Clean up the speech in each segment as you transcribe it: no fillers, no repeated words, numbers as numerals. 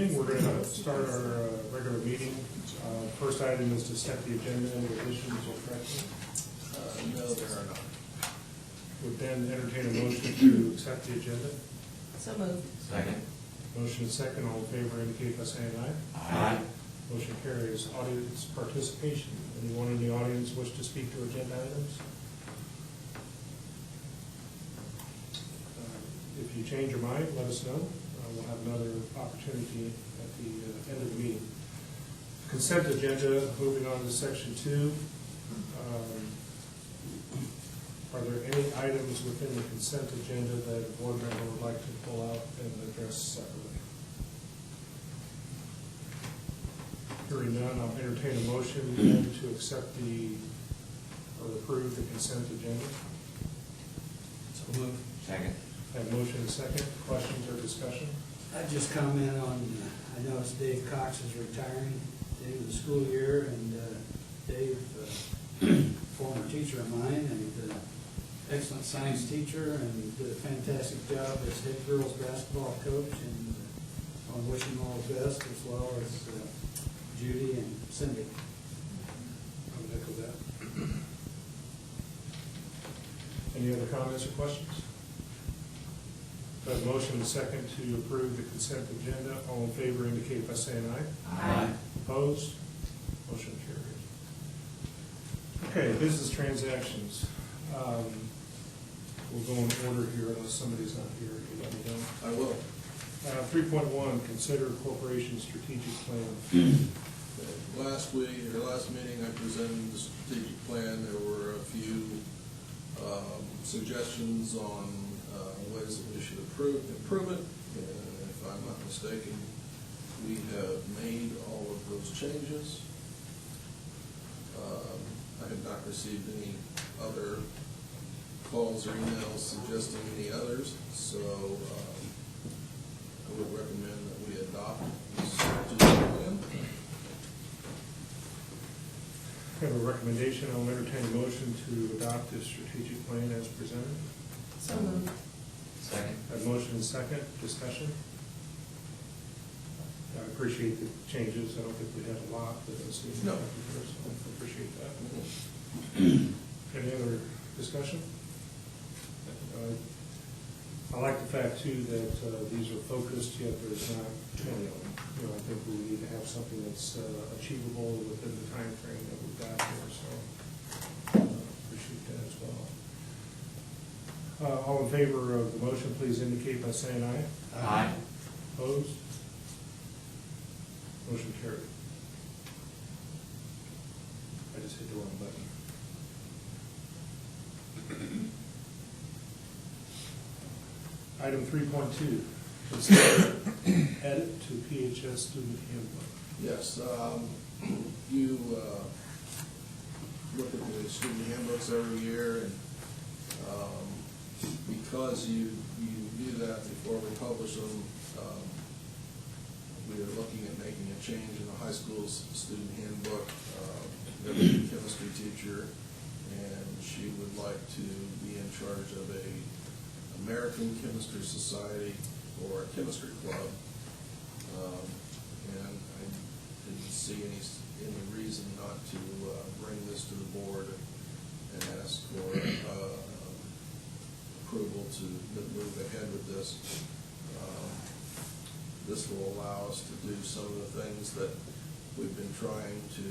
evening. We're going to start our regular meeting. First item is to set the agenda. Any additions or corrections? No, there are not. Would then entertain a motion to accept the agenda. So moved. Second. Motion is second. All in favor indicate by saying aye. Aye. Motion carries. Audience participation. Anyone in the audience wish to speak to agenda items? If you change your mind, let us know. We'll have another opportunity at the end of the meeting. Consent agenda, moving on to section 2. Are there any items within the consent agenda that a board member would like to pull out and address separately? Hearing none, I'll entertain a motion then to accept or approve the consent agenda. So moved. Second. Have motion and second. Questions or discussion? I just comment on, I noticed Dave Cox is retiring at the end of the school year, and Dave, former teacher of mine, and excellent science teacher, and did a fantastic job as head girls basketball coach, and I want to wish him all the best, as well as Judy and Cindy. I would echo that. Any other comments or questions? Have motion and second to approve the consent agenda. All in favor indicate by saying aye. Aye. Opposed? Motion carries. Okay, business transactions. We'll go in order here unless somebody's not here. You let me know. I will. 3.1, consider corporation strategic plan. Last meeting, I presented the strategic plan. There were a few suggestions on ways that we should improve it. And if I'm not mistaken, we have made all of those changes. I have not received any other calls or emails suggesting any others, so I would recommend that we adopt this strategic plan. I have a recommendation. I'll entertain a motion to adopt this strategic plan as presented. So moved. Second. I have motion and second. Discussion. I appreciate the changes. I don't think we had a lot, but it seems No. so I appreciate that. Any other discussion? I like the fact too that these are focused, yet there's not 20 of them. I think we need to have something that's achievable within the time frame that we've got here, so appreciate that as well. All in favor of the motion, please indicate by saying aye. Aye. Opposed? Motion carried. I just hit the wrong button. Item 3.2, consider edit to PHS student handbook. Yes, you look at the student handbooks every year, and because you do that before we publish them, we are looking at making a change in the high school's student handbook. There's a chemistry teacher, and she would like to be in charge of a American Chemistry Society or a chemistry club, and I didn't see any reason not to bring this to the board and ask for approval to move ahead with this. This will allow us to do some of the things that we've been trying to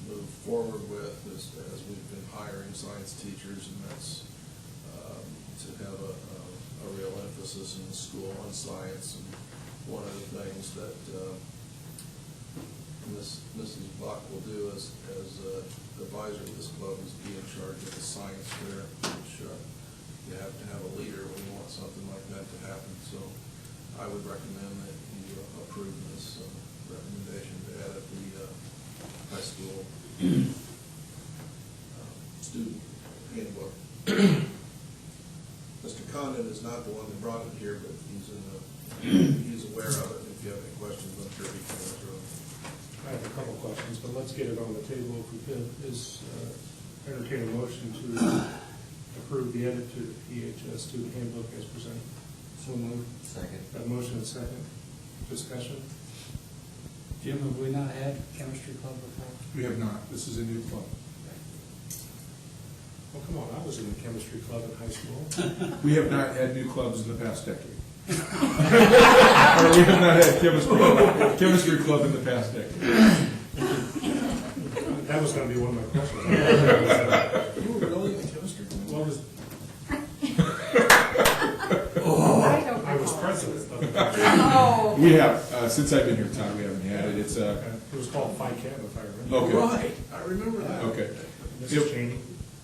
move forward with as we've been hiring science teachers, and that's to have a real emphasis in the school on science. And one of the things that Mrs. Buck will do as advisor of this club is be in charge of the science fair, which you have to have a leader when you want something like that to happen. So I would recommend that you approve this recommendation to add the high school student handbook. Mr. Condon is not the one that brought it here, but he's aware of it. If you have any questions, I'm sure he can answer them. I have a couple questions, but let's get it on the table if we could. Entertain a motion to approve the edit to the PHS student handbook as presented. So moved. Second. Got a motion and second. Discussion. Jim, have we not had chemistry club before? We have not. This is a new club. Oh, come on, I was in the chemistry club in high school. We have not had new clubs in the past decade. Or we have not had chemistry club in the past decade. That was gonna be one of my questions. You were really in the chemistry group? What was, I don't I was recall. president of the, Oh. We have, since I've been here, Todd, we haven't had it. It's it was called Phi Kappa, if I remember. Okay. Right, I remember that. okay. Mrs. Cheney.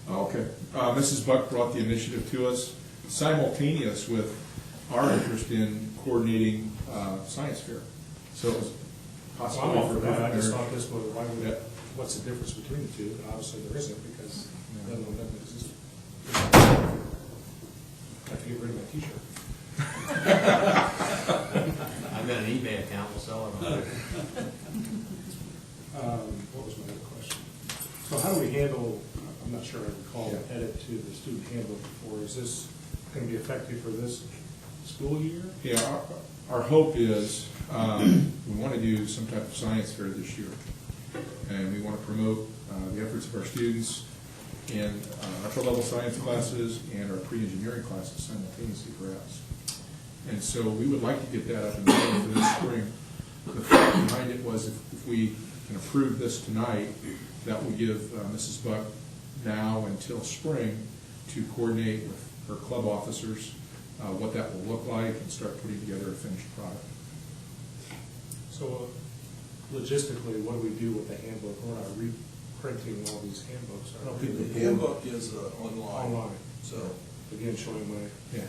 Okay. Mrs. Buck brought the initiative to us simultaneous with our interest in coordinating science fair. So it was Well, possible. I'm all for that, I just her- thought this was, why would, Yeah. what's the difference between the two? And obviously there isn't, because none of them doesn't exist. I have to get rid of my t-shirt. I've got an eBay account, we'll sell it on. What was my other question? So how do we handle, I'm not sure I recall the edit to the student handbook before, is this gonna be effective for this school year? Yeah, our hope is, we want to do some type of science fair this year. And we want to promote the efforts of our students in upper level science classes and our pre-engineering classes simultaneously for us. And so we would like to get that up and running for this spring. The thought behind it was if we can approve this tonight, that will give Mrs. Buck now until spring to coordinate with her club officers what that will look like and start putting together a finished product. So logistically, what do we do with the handbook? We're not reprinting all these handbooks. are we? The handbook is online. Online, So, again, showing my, Yeah.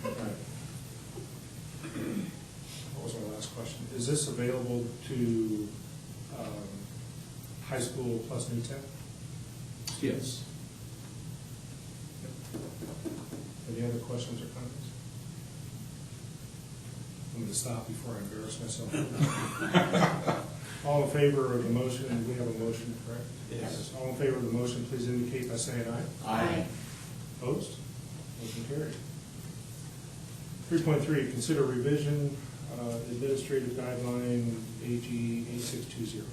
right. What was my last question? Is this available to high school plus New Tech? Yes. Any other questions or comments? I'm going to stop before I embarrass myself. All in favor of the motion, we have a motion, correct? Yes. All in favor of the motion, please indicate by saying aye. Aye. Opposed? Motion carried. 3.3, consider revision administrative guideline AG 8620.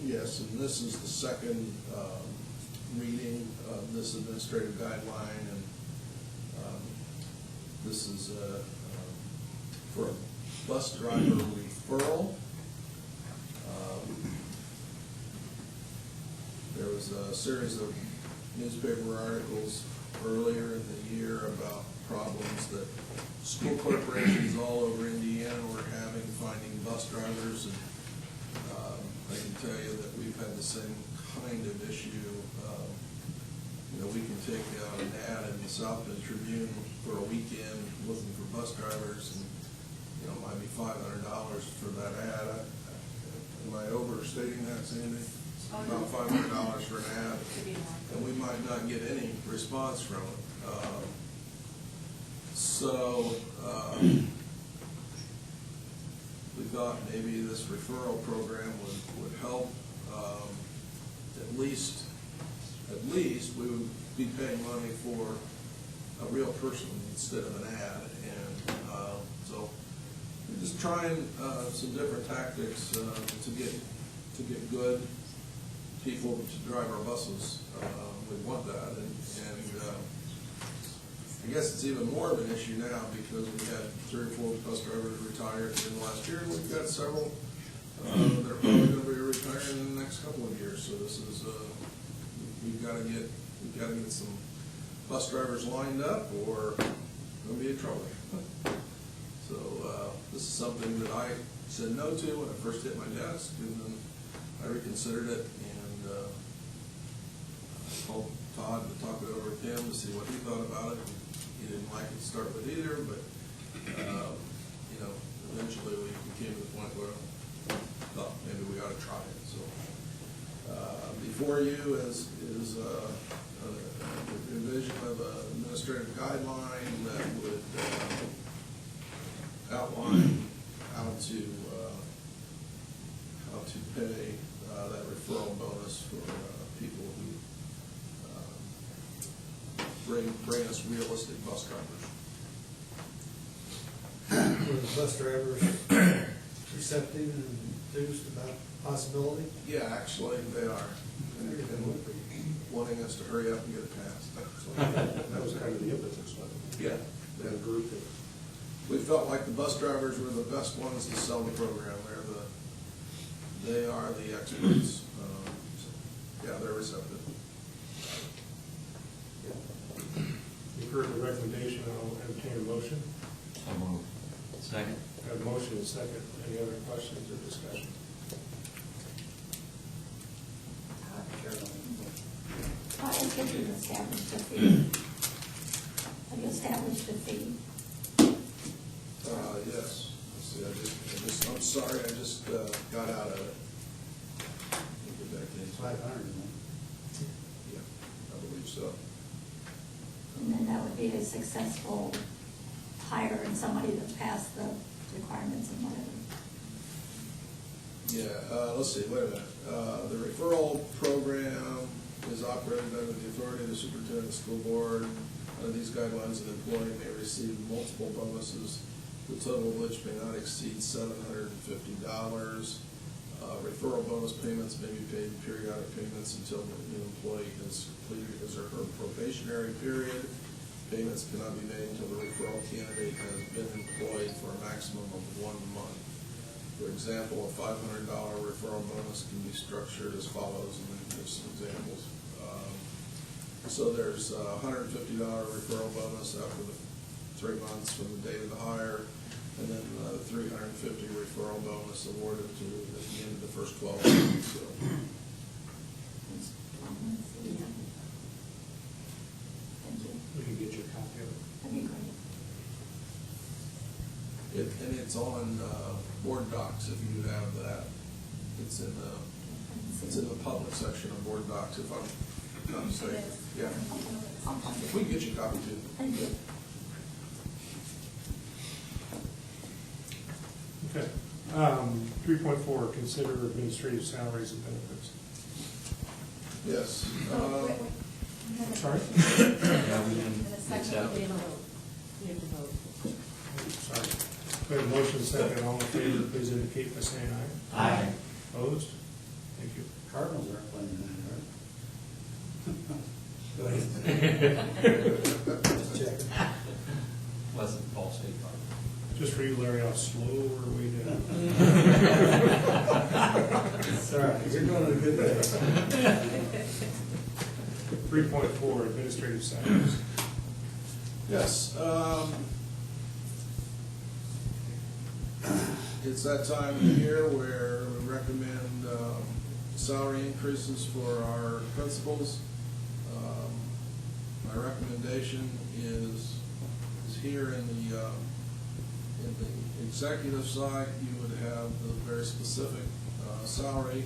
yes, and this is the second reading of this administrative guideline, and this is for a bus driver referral. There was a series of newspaper articles earlier in the year about problems that school corporations all over Indiana were having finding bus drivers, and I can tell you that we've had the same kind of issue. You know, we can take out an ad in the South Bend Tribune for a weekend looking for bus drivers, and, you know, might be $500 for that ad. Am I overstating that, Sandy? About $500 for an ad, and we might not get any response from it. We thought maybe this referral program would help. At least we would be paying money for a real person instead of an ad, and so we're just trying some different tactics to get good people to drive our buses. We want that, and I guess it's even more of an issue now because we had 3 or 4 bus drivers retired in the last year, and we've got several that are probably going to be retiring in the next couple of years. So this is we've got to get some bus drivers lined up, or we'll be in trouble. So this is something that I said no to when I first hit my desk, and then I reconsidered it, and I told Todd to talk it over with him to see what he thought about it. He didn't like it to start with either, but you know, eventually we came to the point where I thought maybe we ought to try it. So before you is a revision of an administrative guideline that would outline how to pay that referral bonus for people who bring us realistic bus drivers. For the bus drivers, receptive and enthused about possibility? Yeah, actually, they are. And wanting us to hurry up and get it passed. That was kind of the impetus, wasn't it? Yeah. That group of. We felt like the bus drivers were the best ones to sell the program. They are the experts. Yeah, they're receptive. You've heard the recommendation, I'll entertain a motion. So moved. Second? I have a motion and a second. Any other questions or discussion? I think you established a fee. Have you established a fee? Yes. Let's see, I'm sorry, I just got out of it. Let me get back in. 500, Yeah, I believe so. And then that would be a successful hire and somebody that passed the requirements and whatever. Yeah, let's see, wait a minute. The referral program is operated under the authority of the superintendent of the school board. Under these guidelines, an employee may receive multiple bonuses, the total of which may not exceed $750. Referral bonus payments may be paid in periodic payments until the new employee has completed his or her probationary period. Payments cannot be made until the referral candidate has been employed for a maximum of 1 month. For example, a $500 referral bonus can be structured as follows, and then give some examples. So there's a $150 referral bonus after the 3 months from the date of the hire, and then the $350 referral bonus awarded to at the end of the first 12 months. So, Thank you. We can get you a copy of it. That'd be great. and it's on board docs if you have that. It's in the public section of board docs if I'm not mistaken. Yeah. I'll find it. We can get you a copy too. Thank you. Okay. 3.4, consider administrative salaries and benefits. Yes. Oh, wait. Sorry? Yeah, we can In a second, accept. we have to vote. We have to vote. Sorry. We have a motion and a second. All in favor, please indicate by saying aye. Aye. Opposed? Thank you. Cardinals aren't playing tonight, right? Go ahead. Just checking. Wasn't Ball State Park. Just for you, Larry, how slow are we down? Sorry, you're doing a good day. 3.4, administrative salaries. Yes. It's that time of year where we recommend salary increases for our principals. My recommendation is here in the executive side, you would have the very specific salary.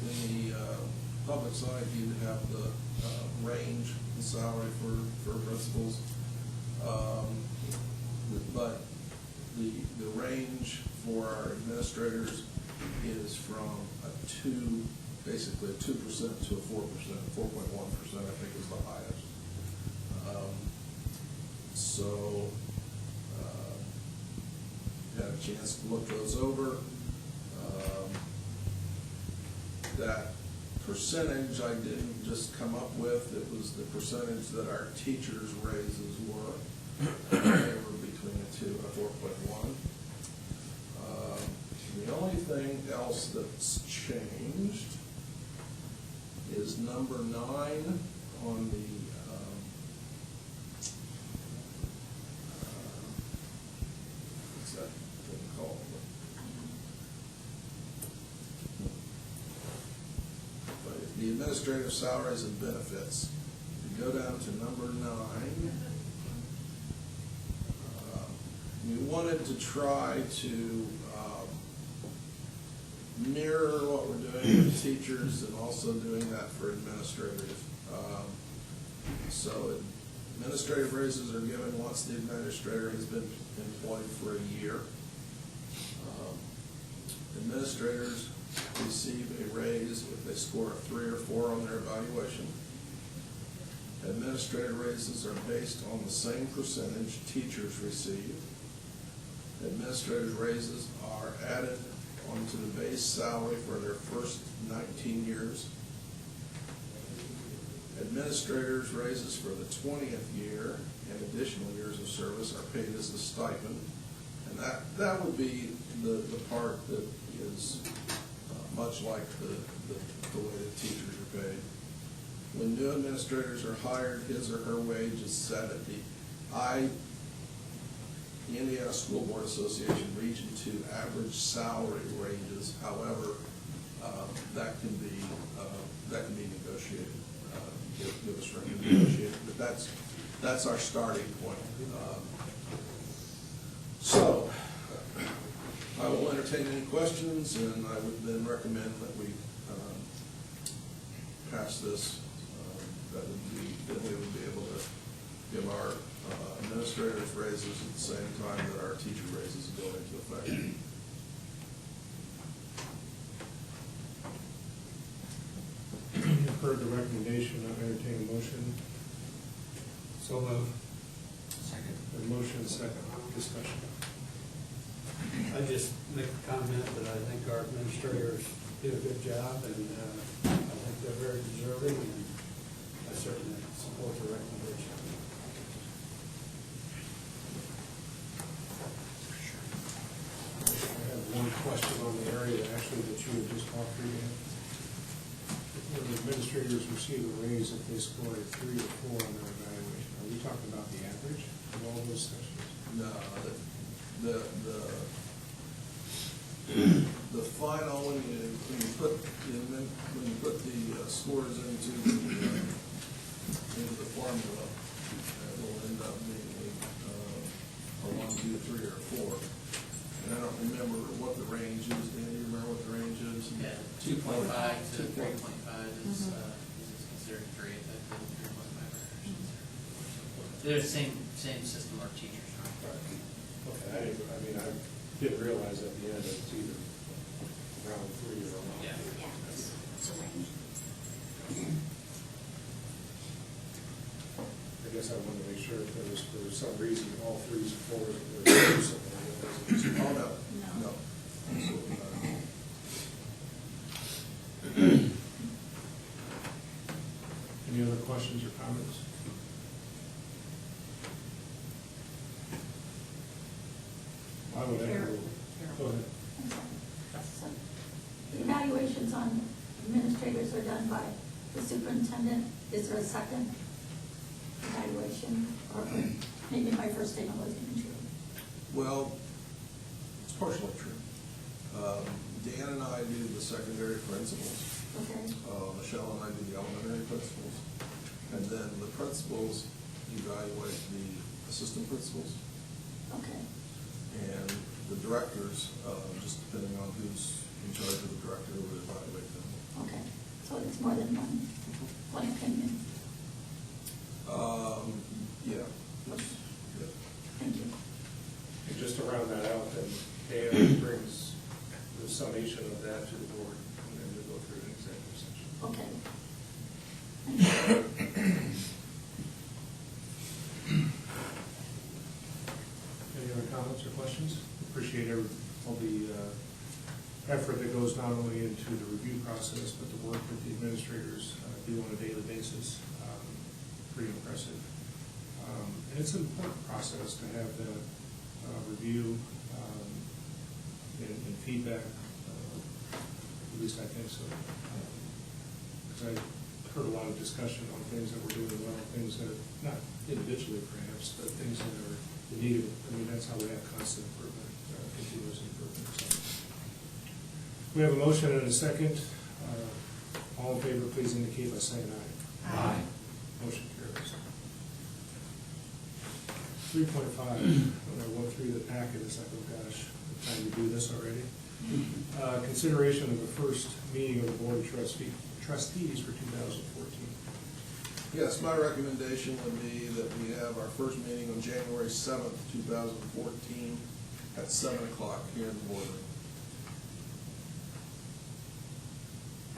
In the public side, you'd have the range, the salary for principals. But the range for our administrators is from basically a 2% to a 4%, 4.1%, I think is the highest. So, had a chance to look those over. That percentage I didn't just come up with, it was the percentage that our teachers' raises were. They were between the 2 and 4.1. The only thing else that's changed is number 9 on the what's that thing called? But the administrative salaries and benefits, if you go down to number 9, we wanted to try to mirror what we're doing with teachers and also doing that for administrators. So administrative raises are given once the administrator has been employed for a year. Administrators receive a raise if they score a 3 or 4 on their evaluation. Administrative raises are based on the same percentage teachers receive. Administrators' raises are added onto the base salary for their first 19 years. Administrators' raises for the 20th year and additional years of service are paid as a stipend. And that would be the part that is much like the way that teachers are paid. When new administrators are hired, his or her wage is set at the Indiana School Board Association Region 2 average salary ranges. However, that can be negotiated. Give us room to negotiate, but that's our starting point. So, I will entertain any questions, and I would then recommend that we pass this. That we would be able to give our administrators raises at the same time that our teacher raises go into effect. You've heard the recommendation, I entertain a motion. So move. Second. A motion and second, discussion. I just make a comment that I think our administrators do a good job, and I think they're very deserving, and I certainly support the recommendation. I have one question on the area actually that you had just talked through. When the administrators receive a raise if they score a 3 or 4 on their evaluation, are we talking about the average of all those sections? No, the final, when you put the scores into the formula, it will end up being a 1, 2, 3, or 4. And I don't remember what the range is. Dan, do you remember what the range is? Yeah, 2.5 to 3.5 is considered great. That 3.5 they're the same system our teachers are. Okay, I didn't realize at the end it's either around 3 or around. Yeah. It's a range. I guess I wanted to make sure if there was, for some reason, all 3s and 4s were something. Oh, no. No. Absolutely not. Any other questions or comments? I would echo. Go ahead. So, the evaluations on administrators are done by the superintendent. Is there a second evaluation? Or maybe my first statement wasn't even true. Well, it's partially true. Dan and I do the secondary principals. Okay, Michelle and I do the elementary principals. And then the principals evaluate the assistant principals. okay, And the directors, just depending on who's in charge of the director, would evaluate them. okay. So it's more than one opinion. Yeah. Thank you. And just to round that out, then Dan brings the summation of that to the board, and then we'll go through an executive session. Okay. Thank you. Any other comments or questions? Appreciate all the effort that goes not only into the review process, but the work that the administrators do on a daily basis. Pretty impressive. And it's an important process to have that review and feedback. At least I think so. Because I heard a lot of discussion on things that we're doing well, things that, not individually perhaps, but things that are needed. I mean, that's how we have constant improvement, continuous improvement. So, we have a motion and a second. All in favor, please indicate by saying aye. Aye. Motion carries. 3.5, when I went through the packet, it's like, oh gosh, what time we do this already? Consideration of the first meeting of the Board of Trustees for 2014. Yes, my recommendation would be that we have our first meeting on January 7th, 2014 at 7 o'clock here in the boardroom.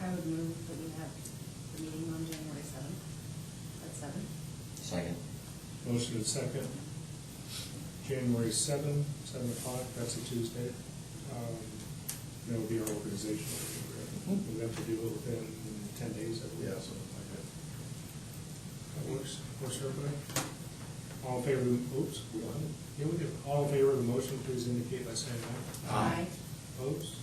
I would move that we have the meeting on January 7th at 7. Second. Motion and second. January 7, 7 o'clock, that's a Tuesday. That will be our organizational meeting. We have to do it within 10 days, I believe. Yeah, something like that. That works for everybody? All in favor of the, oops, yeah, we do. All in favor of the motion, please indicate by saying aye. Aye. Opposed?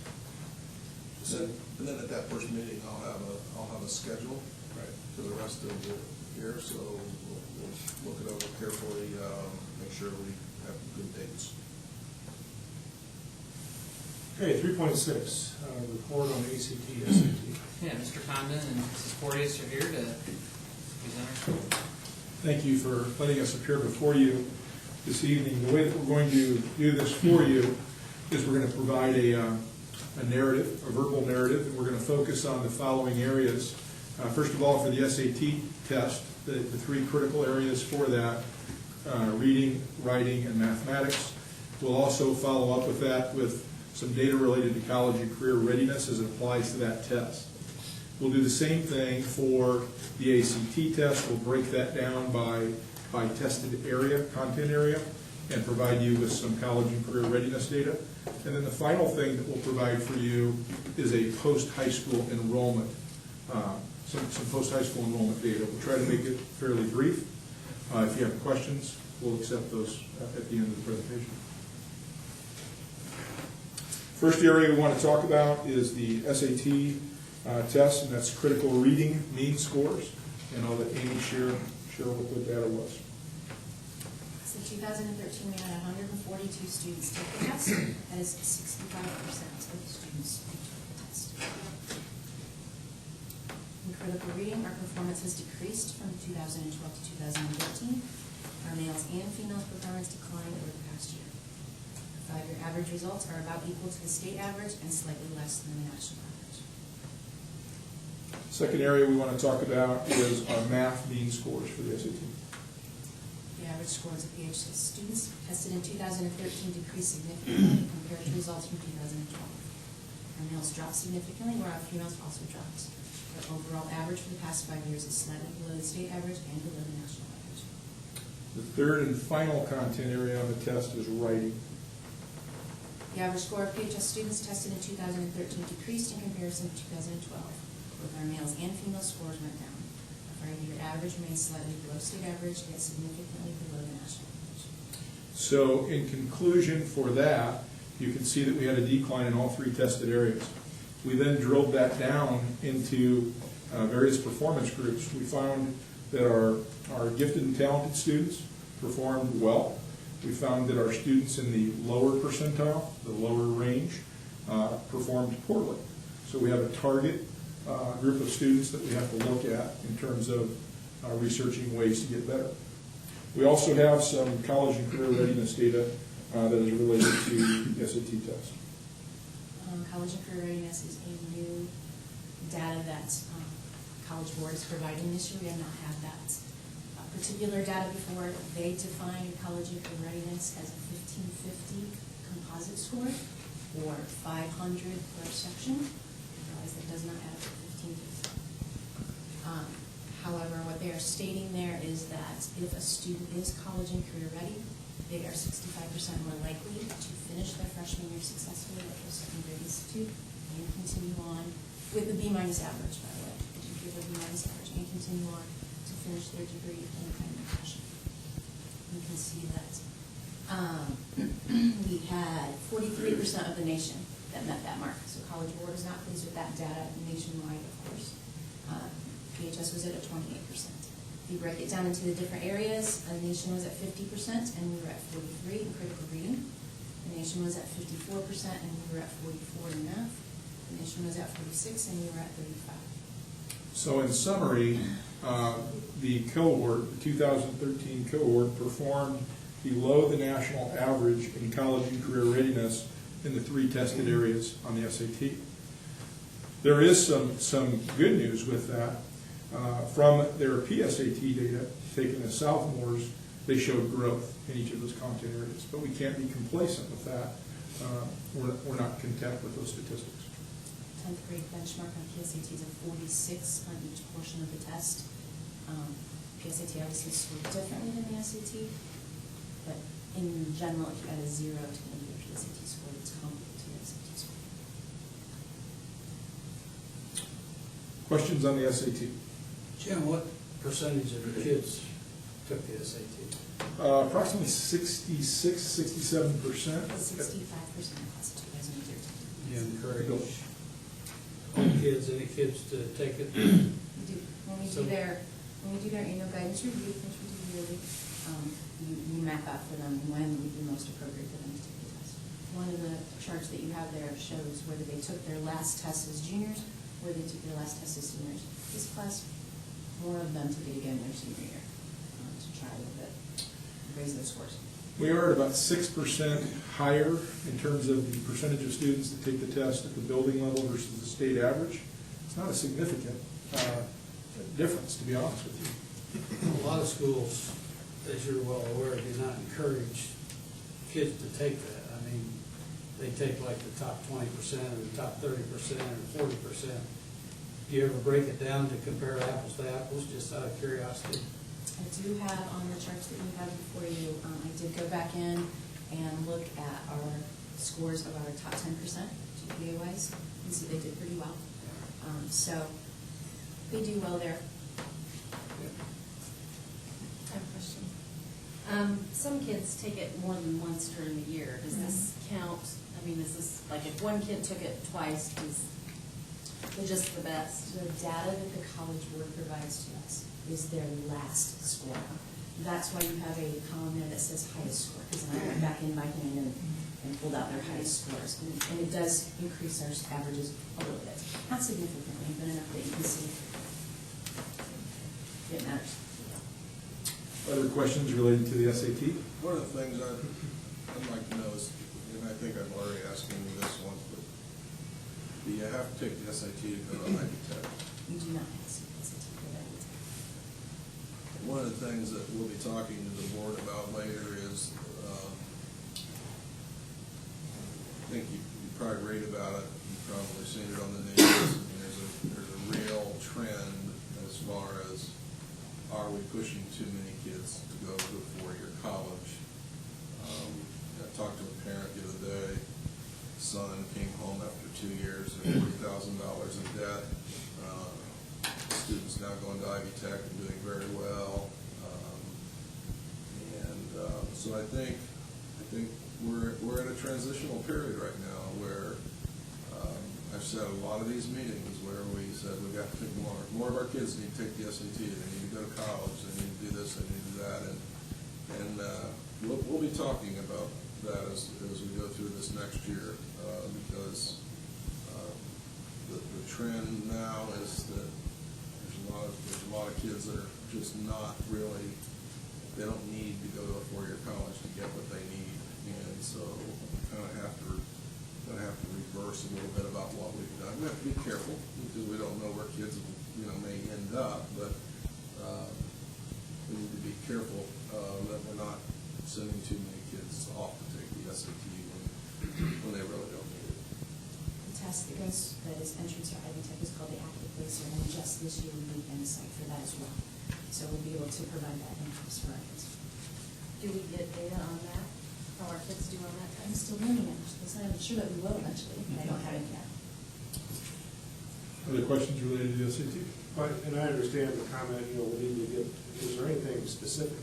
And then at that first meeting, I'll have a schedule Right. for the rest of the year, so we'll look it over carefully, make sure we have good dates. Okay, 3.6, report on ACT, SAT. Yeah, Mr. Condon and Mrs. Porteous are here to present our school. Thank you for letting us appear before you this evening. The way that we're going to do this for you is we're going to provide a narrative, a verbal narrative, and we're going to focus on the following areas. First of all, for the SAT test, the three critical areas for that, reading, writing, and mathematics. We'll also follow up with that with some data related to college and career readiness as it applies to that test. We'll do the same thing for the ACT test. We'll break that down by tested area, content area, and provide you with some college and career readiness data. And then the final thing that we'll provide for you is a post-high school enrollment, some post-high school enrollment data. We'll try to make it fairly brief. If you have questions, we'll accept those at the end of the presentation. First area we want to talk about is the SAT test, and that's critical reading mean scores. And I'll let Amy share what the data was. So 2013, we had 142 students take the test. That is 65% of the students who took the test. In critical reading, our performance has decreased from 2012 to 2013. Our males and females performance declined over the past year. Our 5-year average results are about equal to the state average and slightly less than the national average. Second area we want to talk about is our math mean scores for the SAT. The average scores of PHS students tested in 2013 decreased significantly compared to results from 2012. Our males dropped significantly, where our females also dropped. Our overall average for the past 5 years is slightly below the state average and below the national average. The third and final content area on the test is writing. The average score of PHS students tested in 2013 decreased in comparison to 2012. Both our males and female scores went down. Our 5-year average remains slightly below state average, yet significantly below the national average. So in conclusion for that, you can see that we had a decline in all three tested areas. We then drilled that down into various performance groups. We found that our gifted and talented students performed well. We found that our students in the lower percentile, the lower range, performed poorly. So we have a target group of students that we have to look at in terms of researching ways to get better. We also have some college and career readiness data that is related to the SAT test. College and career readiness is a new data that College Board is providing this year. We have not had that particular data before. They define college and career readiness as a 1550 composite score or 500 per section. I realize that does not add up to 1550. However, what they are stating there is that if a student is college and career ready, they are 65% more likely to finish their freshman year successfully at their secondary institute and continue on with the B- average, by the way, with a B- average, and continue on to finish their degree in a kind of fashion. You can see that we had 43% of the nation that met that mark. So College Board is not pleased with that data nationwide, of course. PHS was at a 28%. If you break it down into the different areas, the nation was at 50% and we were at 43% in critical reading. The nation was at 54% and we were at 44% in math. The nation was at 46% and we were at 35%. So in summary, the cohort, the 2013 cohort, performed below the national average in college and career readiness in the three tested areas on the SAT. There is some good news with that. From their PSAT data taken as sophomores, they showed growth in each of those content areas, but we can't be complacent with that. We're not content with those statistics. 10th grade benchmark on PSAT is a 46 on each portion of the test. PSAT obviously is scored differently than the SAT, but in general, if you add a 0 to the end of your PSAT score, it's comparable to your SAT score. Questions on the SAT? Jim, what percentage of your kids took the SAT? Approximately 66, 67%. 65% of class of 2013. You encourage all kids, any kids to take it? We do, when we So- do their annual guidance review, which we do yearly, we map out for them when would be most appropriate for them to take the test. One of the charts that you have there shows whether they took their last test as juniors, or they took their last test as seniors. This class, more of them took it again their senior year, to try a little bit, raise their scores. We are at about 6% higher in terms of the percentage of students that take the test at the building level versus the state average. It's not a significant difference, to be honest with you. A lot of schools, as you're well aware, do not encourage kids to take that. I mean, they take like the top 20% or the top 30% or 40%. Do you ever break it down to compare apples to apples, just out of curiosity? I do have on the charts that you have before you, I did go back in and look at our scores of our top 10% GPA-wise. You can see they did pretty well. So they do well there. I have a question. Some kids take it more than once during the year. Does this count? I mean, is this, like, if one kid took it twice, is it just the best? The data that the College Board provides to us is their last score. That's why you have a column there that says highest score, because then I went back in my hand and pulled out their highest scores. And it does increase our averages a little bit. Not significantly, but enough that you can see it matters. Other questions related to the SAT? One of the things I'd like to know is, and I think I've already asked you this once, but do you have to take the SAT to go to Ivy Tech? You do not have SAT for that. One of the things that we'll be talking to the board about later is, I think you probably read about it, you've probably seen it on the news, and there's a real trend as far as, are we pushing too many kids to go to a four-year college? I talked to a parent the other day, son came home after 2 years, and $40,000 in debt. Students now going to Ivy Tech and doing very well. So I think we're in a transitional period right now where I've said a lot of these meetings where we said we got to take more of our kids need to take the SAT, they need to go to college, they need to do this, they need to do that, and we'll be talking about that as we go through this next year, because the trend now is that there's a lot of kids that are just not really, they don't need to go to a four-year college to get what they need, and so we kind of have to reverse a little bit about what we've done. We have to be careful because we don't know where kids may end up, but we need to be careful that we're not sending too many kids off to take the SAT when they really don't need it. The test that is entrance to Ivy Tech is called the Active Placer, and just this year we need insight for that as well. So we'll be able to provide that in-house for our kids. Do we get data on that? How our kids do on that I'm test? still learning it, so I'm sure that we will eventually, but I don't have it yet. Other questions related to the SAT? And I understand the comment, we need to get, is there anything specific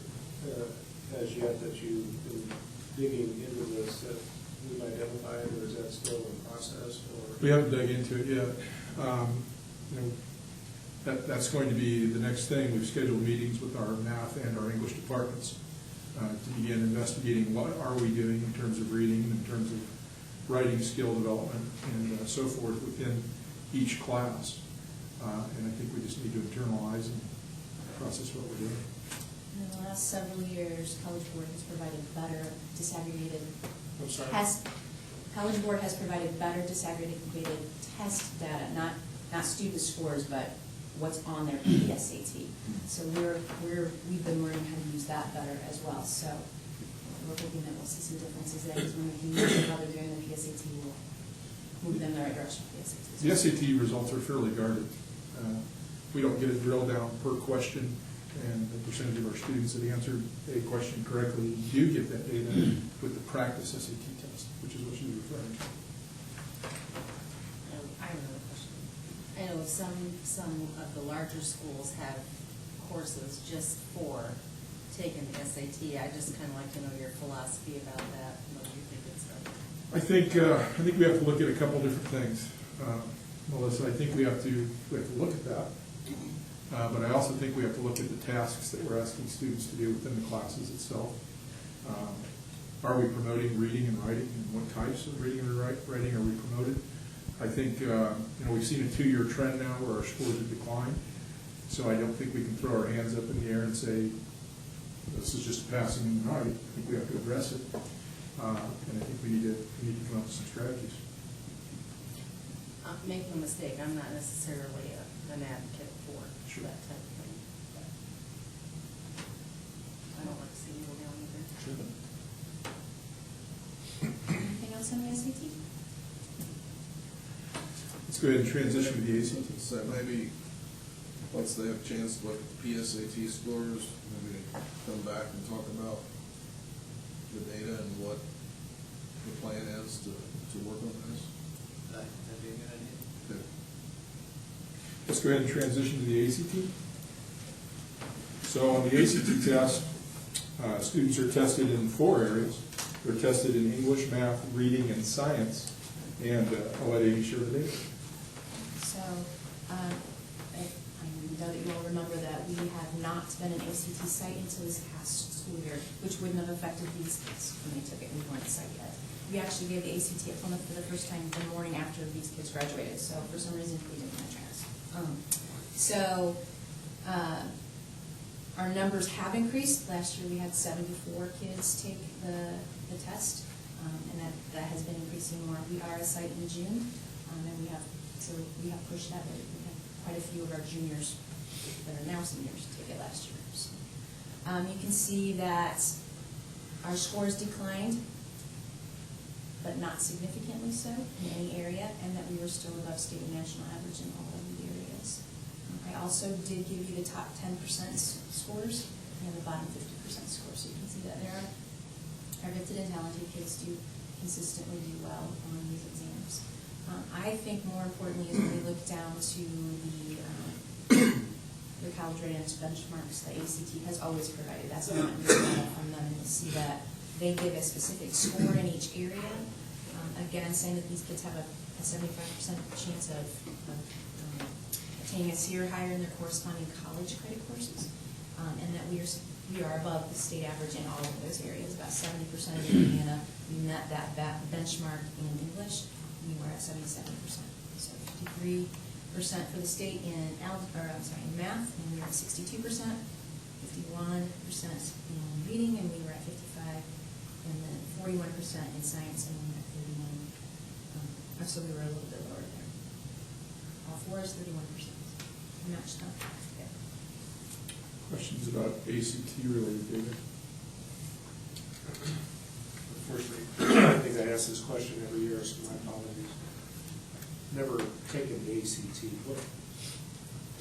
as yet that you've been digging into this that we've identified, or is that still in process, or? We haven't dug into it yet. That's going to be the next thing. We've scheduled meetings with our math and our English departments to begin investigating what are we doing in terms of reading, in terms of writing skill development, and so forth within each class. And I think we just need to internalize and process what we're doing. In the last several years, College Board has provided better disaggregated I'm sorry? test. College Board has provided better disaggregated test data, not student scores, but what's on their PSAT. So we've been learning how to use that better as well. So we're hoping that we'll see some differences there, because when we can use how they're doing the PSAT, we'll move them in the right direction for the SAT. The SAT results are fairly guarded. We don't get a drill down per question and the percentage of our students that answered a question correctly do get that data with the practice SAT test, which is what she was referring to. I have another question. I know some of the larger schools have courses just for taking the SAT. I just kind of like to know your philosophy about that, what do you think it's about? I think we have to look at a couple different things. Melissa, I think we have to look at that. But I also think we have to look at the tasks that we're asking students to do within the classes itself. Are we promoting reading and writing, and what types of reading and writing are we promoted? I think we've seen a 2-year trend now where our scores have declined. So I don't think we can throw our hands up in the air and say, this is just passing in the night. I think we have to address it. And I think we need to come up with some strategies. Make no mistake, I'm not necessarily an advocate for Sure. that type of thing. But I don't like to see you go down either. Sure. Anything else on the SAT? Let's go ahead and transition to the ACT. So maybe, once they have a chance to look at the PSAT scores, maybe come back and talk about the data and what the plan is to work on this. That'd be a good idea. Okay. Let's go ahead and transition to the ACT. So on the ACT test, students are tested in 4 areas. They're tested in English, math, reading, and science. And I'll let Amy share the data. So, I know that you all remember that we have not been an ACT site until this past school year, which wouldn't have affected these kids when they took it. We weren't a site yet. We actually gave the ACT at Plymouth for the first time the morning after these kids graduated, so for some reason we didn't have trans. Our numbers have increased. Last year we had 74 kids take the test, and that has been increasing more. We are a site in June, and we have pushed that. We have quite a few of our juniors that are now seniors take it last year. So, you can see that our scores declined, but not significantly so in any area, and that we were still above state and national average in all of the areas. I also did give you the top 10% scores and the bottom 50% scores, so you can see that there are our gifted and talented kids do consistently do well on these exams. I think more importantly is when we look down to the college readiness benchmarks that ACT has always provided. That's not new data from them, and you'll see that they give a specific score in each area. Again, saying that these kids have a 75% chance of obtaining a C or higher in their corresponding college credit courses, and that we are above the state average in all of those areas. About 70% of Indiana, we met that benchmark in English. We were at 77%. So 53% for the state in math, and we were at 62%. 51% in reading, and we were at 55%, and then 41% in science, and we were at 31%. So we were a little bit lower there. All 4 is 31%. Matched up. Yeah. Questions about ACT related data? Unfortunately, I think I ask this question every year, so my apologies. Never taken the ACT.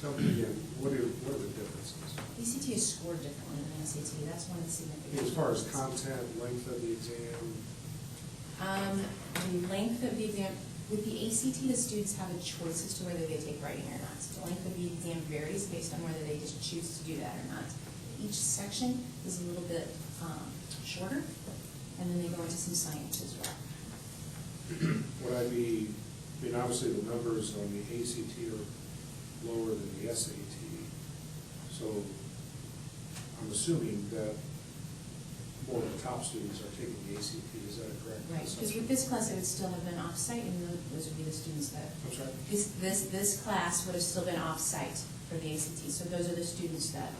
Tell me again, what are the differences? ACT is scored differently than SAT. That's one of the significant. As far as content, length of the exam? The length of the exam, with the ACT, the students have a choice as to whether they take writing or not. So the length of the exam varies based on whether they just choose to do that or not. Each section is a little bit shorter, and then they go into some science as well. Would I mean, obviously the numbers on the ACT are lower than the SAT, so I'm assuming that more of the top students are taking the ACT, is that correct? Right, because with this class, it would still have been off-site, and those would be the students that, I'm sorry? this class would have still been off-site for the ACT. So those are the students that,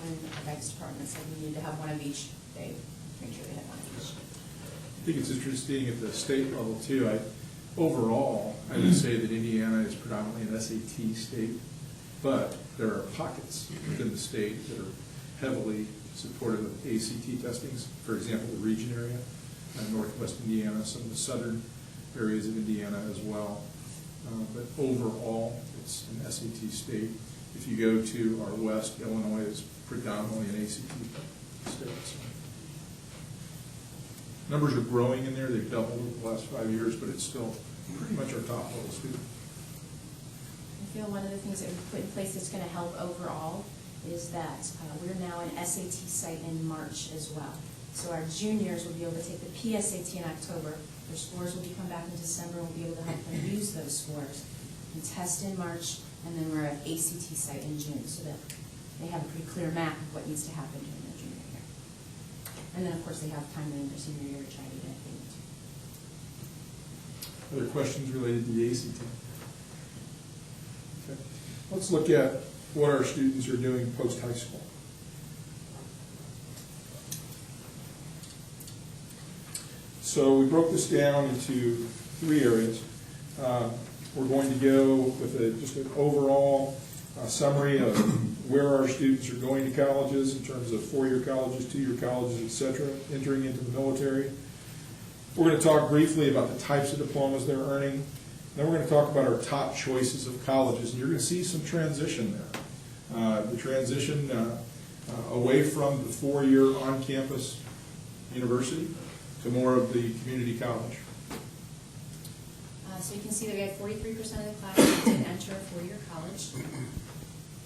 when the guidance department said we needed to have one of each, they make sure they had one of each. I think it's interesting at the state level too. Overall, I would say that Indiana is predominantly an SAT state, but there are pockets within the state that are heavily supportive of ACT testings. For example, the region area, Northwest Indiana, some of the southern areas of Indiana as well. But overall, it's an SAT state. If you go to our west, Illinois is predominantly an ACT state. So numbers are growing in there. They've doubled over the last 5 years, but it's still pretty much our top level student. I feel one of the things that we put in place that's going to help overall is that we're now an SAT site in March as well. So our juniors will be able to take the PSAT in October. Their scores will be come back in December, and we'll be able to help them use those scores and test in March, and then we're at ACT site in June, so that they have a pretty clear map of what needs to happen during their junior year. And then, of course, they have time in their senior year to try to get it if they need to. Other questions related to the ACT? Okay. Let's look at what our students are doing post-high school. So we broke this down into 3 areas. We're going to go with just an overall summary of where our students are going to colleges in terms of 4-year colleges, 2-year colleges, etc., entering into the military. We're going to talk briefly about the types of diplomas they're earning. Then we're going to talk about our top choices of colleges, and you're going to see some transition there. The transition away from the 4-year on-campus university to more of the community college. So you can see that we had 43% of the class that did enter a 4-year college,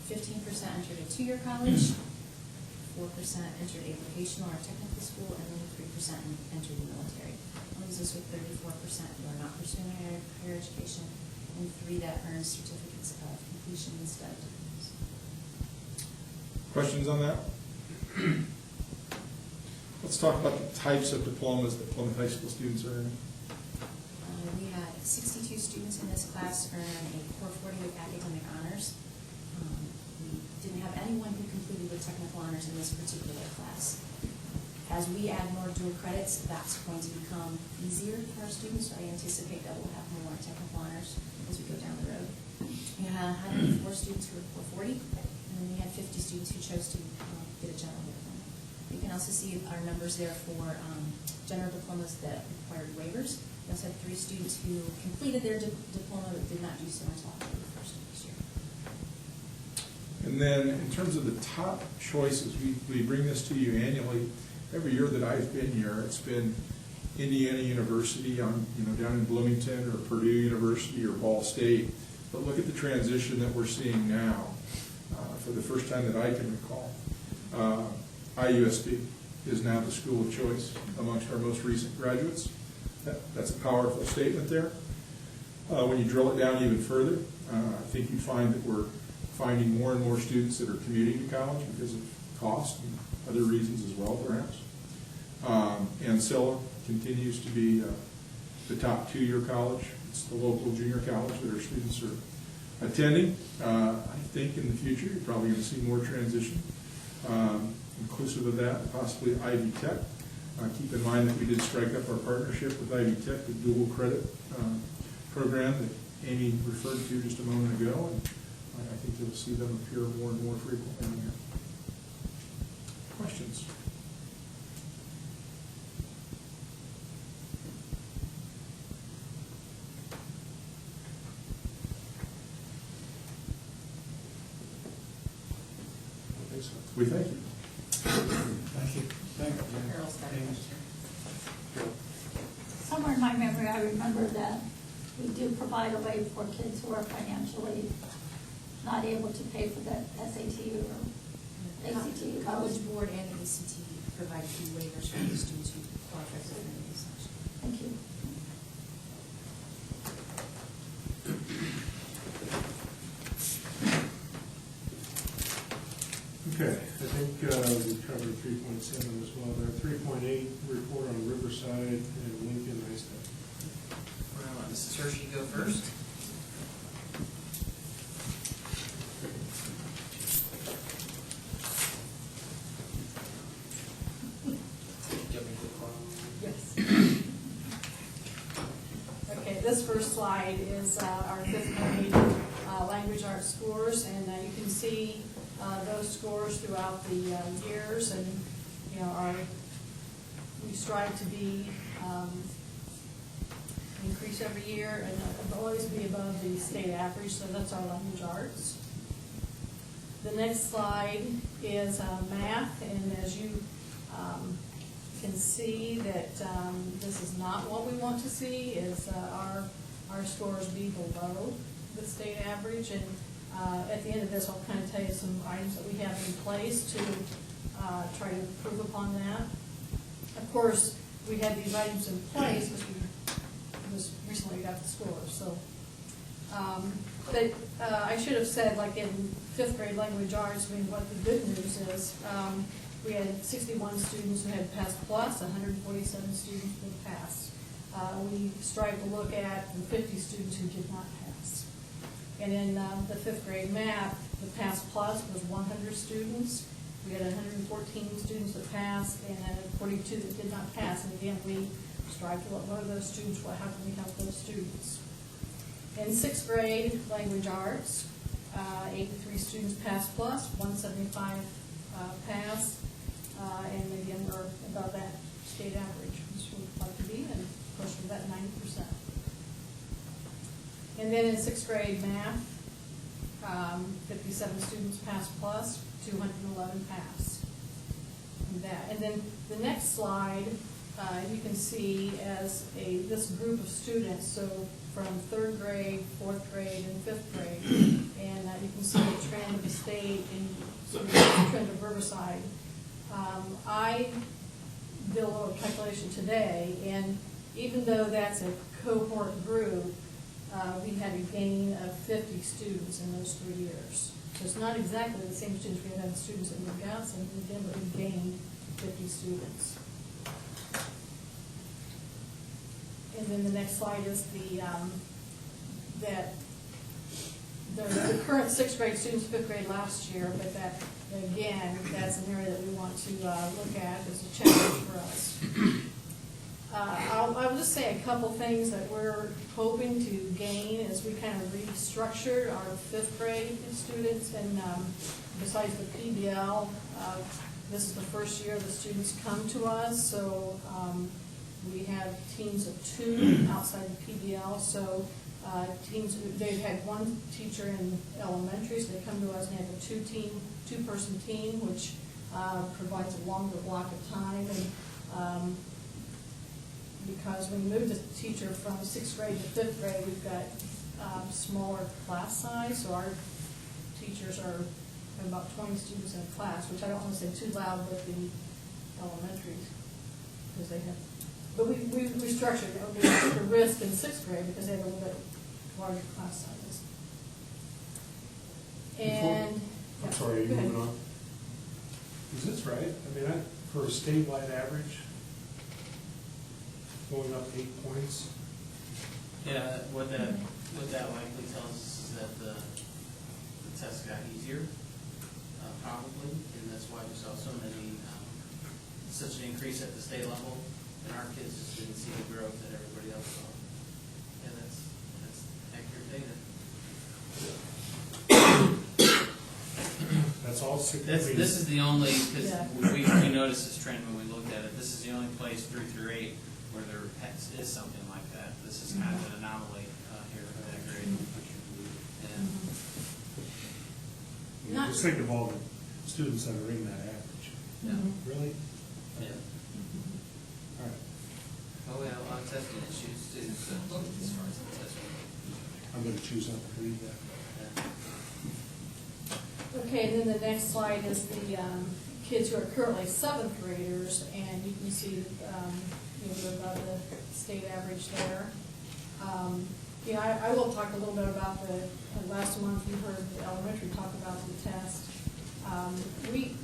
15% entered a 2-year college, 4% entered a vocational or technical school, and then 3% entered the military. That leaves us with 34% who are not pursuing higher education, and 3 that earn certificates of completion instead of diplomas. Questions on that? Let's talk about the types of diplomas that Plymouth High School students are earning. We had 62 students in this class earn a Core 40 with academic honors. We didn't have anyone who completed with technical honors in this particular class. As we add more dual credits, that's going to become easier for our students, so I anticipate that we'll have more technical honors as we go down the road. We had 104 students who were Core 40, and then we had 50 students who chose to get a general diploma. You can also see our numbers there for general diplomas that required waivers. We also had 3 students who completed their diploma but did not do so until October 1st of this year. And then in terms of the top choices, we bring this to you annually. Every year that I've been here, it's been Indiana University down in Bloomington, or Purdue University, or Ball State. But look at the transition that we're seeing now for the first time that I can recall. IUSD is now the school of choice amongst our most recent graduates. That's a powerful statement there. When you drill it down even further, I think you find that we're finding more and more students that are commuting to college because of cost and other reasons as well, perhaps. Ancilla continues to be the top 2-year college. It's the local junior college that our students are attending. I think in the future you're probably going to see more transition. Inclusive of that, possibly Ivy Tech. Keep in mind that we did strike up our partnership with Ivy Tech, the dual credit program that Amy referred to just a moment ago, and I think you'll see them appear more and more frequently on here. Questions? We thank you. Thank you. Thank you. Carol's got a question. Somewhere in my memory, I remember that we do provide a way for kids who are financially not able to pay for the SAT or ACT. The College Board and the ACT provide a few waivers for the students who qualify for the section. Thank you. Okay, I think we covered 3.7 as well there. 3.8, report on Riverside and Lincoln High School. We're gonna let Mrs. Hershey go first. Give me the call. Yes. Okay, this first slide is our 5th grade language arts scores, and you can see those scores throughout the years, and we strive to be increase every year and always be above the state average. So that's our language arts. The next slide is math, and as you can see that this is not what we want to see, is our scores be below the state average. And at the end of this, I'll kind of tell you some items that we have in place to try to improve upon that. Of course, we had these items in place because we just recently got the scores. So, but I should have said, like in 5th grade language arts, I mean, what the good news is, we had 61 students who had passed plus, 147 students who had passed. We strive to look at the 50 students who did not pass. And in the 5th grade math, the pass plus was 100 students. We had 114 students that passed and 42 that did not pass. And again, we strive to look, what are those students, how can we help those students? In 6th grade language arts, 83 students passed plus, 175 passed. And again, we're above that state average, which we'd like to be, and of course we're at 90%. And then in 6th grade math, 57 students passed plus, 211 passed. And then the next slide, you can see as this group of students, so from 3rd grade, 4th grade, and 5th grade, and you can see the trend of the state and the trend of Riverside. I did a little calculation today, and even though that's a cohort group, we had a gain of 50 students in those 3 years. So it's not exactly the same students we had students that moved out, so again, but we gained 50 students. And then the next slide is the current 6th grade students, 5th grade last year, but that, again, that's an area that we want to look at as a challenge for us. I'll just say a couple things that we're hoping to gain as we kind of restructured our 5th grade students. And besides the PBL, this is the first year the students come to us, so we have teams of 2 outside the PBL. So they've had one teacher in elementary, so they come to us and have a two-person team, which provides a longer block of time. And because when you move the teacher from 6th grade to 5th grade, we've got smaller class size, so our teachers are about 20 students in a class, which I don't want to say too loud with the elementary, because they have, but we structured it. We took a risk in 6th grade because they have a little bit larger class sizes. And I'm sorry, are you moving on? Is this right? I mean, for a statewide average, going up 8 points? Yeah, what that likely tells us is that the test got easier, probably, and that's why we saw so many, such an increase at the state level, and our kids just didn't see the growth that everybody else saw. Yeah, that's accurate data. That's all 6 This is the only, because Yeah. we noticed this trend when we looked at it, this is the only place 3 through 8 where there is something like that. This is kind of an anomaly here for that grade. And Not- Just think of all the students that are in that average. yeah. Really? Yeah. All right. Oh, we have a lot of testing issues too, so as far as the testing. I'm going to choose not to believe that. Okay, and then the next slide is the kids who are currently 7th graders, and you can see they're above the state average there. I will talk a little bit about last month you heard the elementary talk about the test.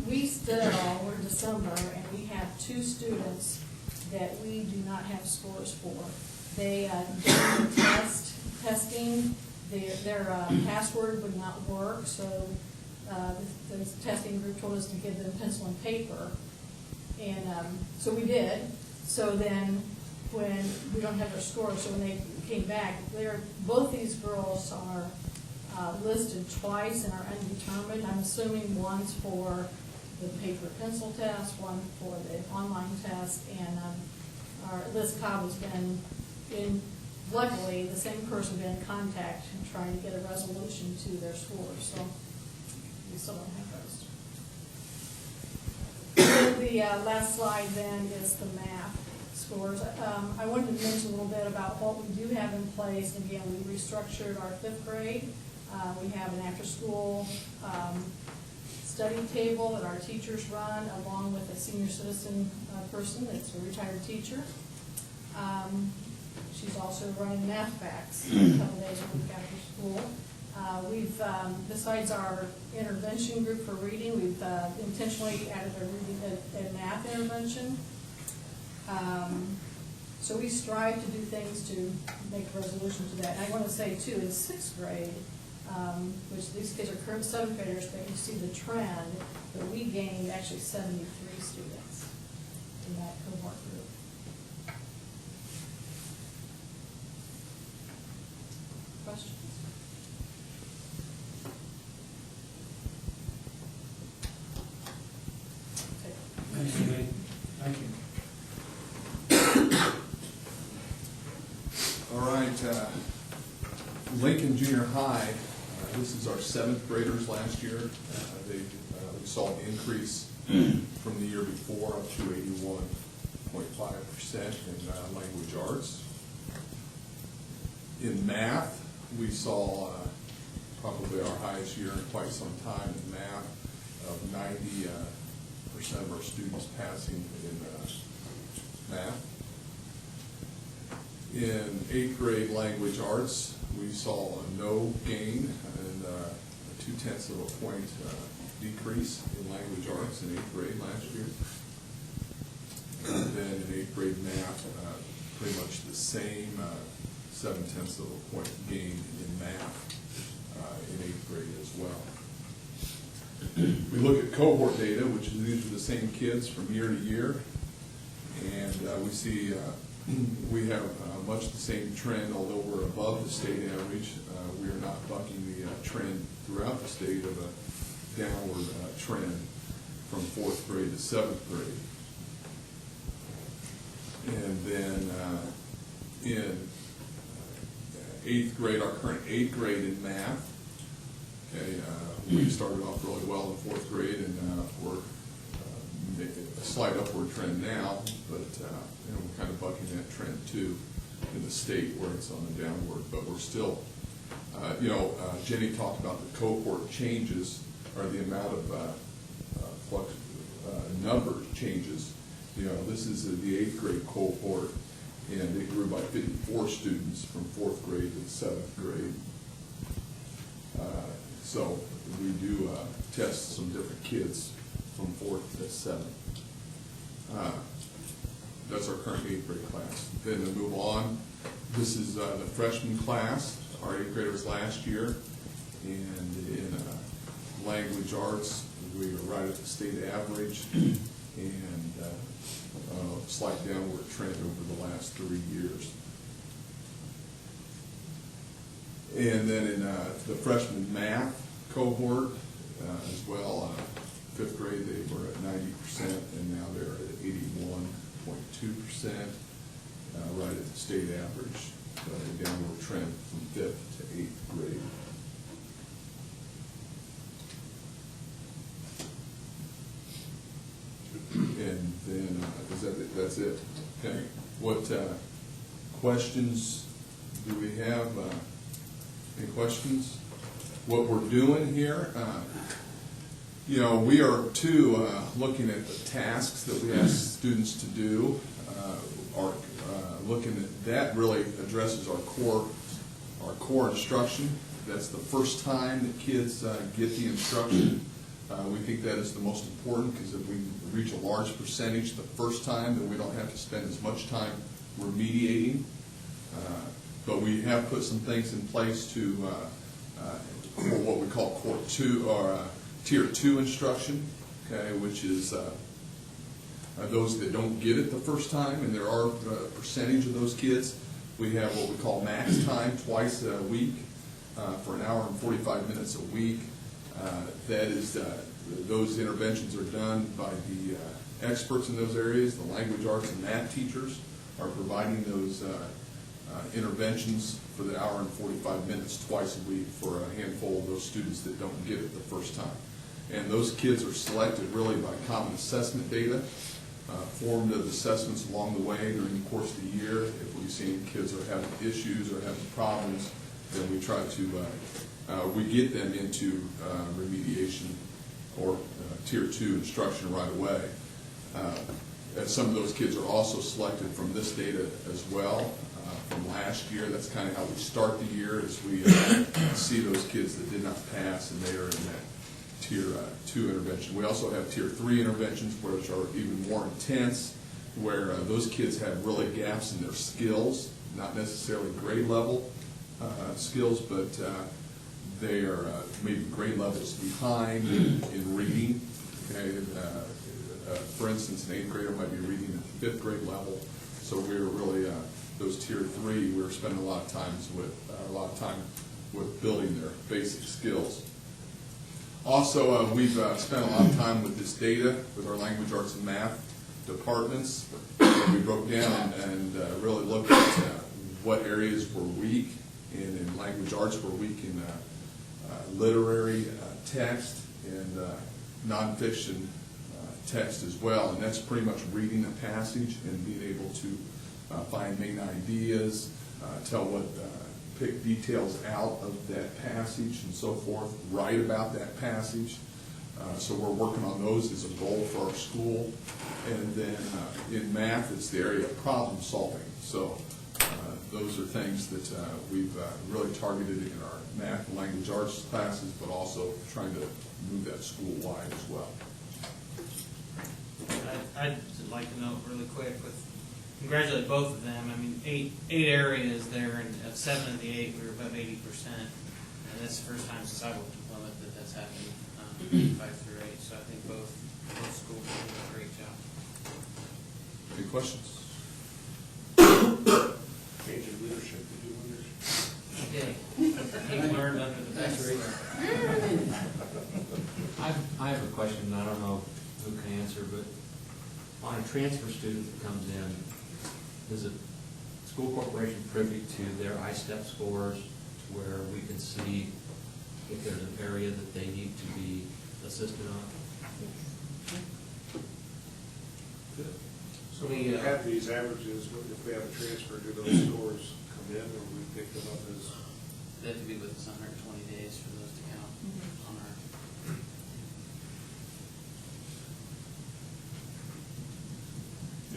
We still, we're in December, and we have 2 students that we do not have scores for. They did the testing, their password would not work, so the testing group told us to give them pencil and paper. And so we did. So then when we don't have their scores, so when they came back, both these girls are listed twice and are undetermined. I'm assuming one's for the paper pencil test, one for the online test, and Liz Cobb has been luckily, the same person been in contact and trying to get a resolution to their scores. So we still don't have those. And the last slide then is the math scores. I wanted to mention a little bit about what we do have in place. Again, we restructured our 5th grade. We have an after-school study table that our teachers run, along with a senior citizen person that's a retired teacher. She's also running math facts a couple days a week after school. We've, besides our intervention group for reading, we've intentionally added a reading and math intervention. So we strive to do things to make resolution to that. And I want to say too, in 6th grade, which these kids are current 7th graders, but you see the trend that we gained actually 73 students in that cohort group. Questions? Okay. Thank you, Lee. Thank you. All right, Lincoln Junior High, this is our 7th graders last year. We saw an increase from the year before up to 81.5% in language arts. In math, we saw probably our highest year in quite some time in math, of 90% of our students passing in math. In 8th grade language arts, we saw a no gain and a 0.2 of a point decrease in language arts in 8th grade last year. And then in 8th grade math, pretty much the same 0.7 of a point gain in math in 8th grade as well. We look at cohort data, which is these are the same kids from year to year, and we see we have much the same trend, although we're above the state average. We are not bucking the trend throughout the state of a downward trend from 4th grade to 7th grade. And then in 8th grade, our current 8th grade in math, okay, we started off really well in 4th grade, and we're making a slight upward trend now, but we're kind of bucking that trend too in the state where it's on the downward. But we're still, Jenny talked about the cohort changes, or the amount of number changes. This is the 8th grade cohort, and it grew by 54 students from 4th grade to 7th grade. So we do test some different kids from 4th to 7th. That's our current 8th grade class. Then to move on, this is the freshman class, our 8th graders last year. And in language arts, we are right at the state average, and a slight downward trend over the last 3 years. And then in the freshman math cohort as well, 5th grade, they were at 90%, and now they're at 81.2%, right at the state average. A downward trend from 5th to 8th grade. And then that's it. Okay. What questions do we have? Any questions? What we're doing here? We are too looking at the tasks that we ask students to do. Looking at that really addresses our core instruction. That's the first time that kids get the instruction. We think that is the most important, because if we reach a large percentage the first time, then we don't have to spend as much time remediating. But we have put some things in place to for what we call core 2 or tier 2 instruction, okay, which is those that don't get it the first time, and there are a percentage of those kids. We have what we call max time twice a week for an hour and 45 minutes a week. That is, those interventions are done by the experts in those areas. The language arts and math teachers are providing those interventions for the hour and 45 minutes twice a week for a handful of those students that don't get it the first time. And those kids are selected really by common assessment data, formative assessments along the way during the course of the year. If we see kids are having issues or having problems, then we try to, we get them into remediation or Tier 2 instruction right away. And some of those kids are also selected from this data as well from last year. That's kind of how we start the year, as we see those kids that did not pass and they are in that Tier 2 intervention. We also have Tier 3 interventions, which are even more intense, where those kids have really gaps in their skills, not necessarily grade level skills, but they are maybe grade levels behind in reading. Okay? For instance, an 8th grader might be reading at the 5th grade level. So we're really those Tier 3. We're spending a lot of time with building their basic skills. Also, we've spent a lot of time with this data with our language arts and math departments. We broke down and really looked at what areas were weak in language arts, were weak in literary text and nonfiction text as well. And that's pretty much reading a passage and being able to find main ideas, pick details out of that passage and so forth, write about that passage. So we're working on those as a goal for our school. And then in math, it's the area of problem solving. So those are things that we've really targeted in our math and language arts classes, but also trying to move that school-wide as well. I'd like to note really quick congratulate both of them. I mean, eight areas there, and of 7 of the 8, we were above 80%. And that's the first time since I worked in Plymouth that that's happened, 5 through 8. So I think both schools did a great job. Any questions? Change of leadership to do wonders. Okay. He learned under the best. I have a question, I don't know who can answer, but on a transfer student that comes in, is the school corporation privy to their ISTEP scores where we can see if there's an area that they need to be assisted on? Good. So when we have these averages, if we have a transfer, do those scores come in, or we pick them up as? They have to be with us 120 days for those to count on our.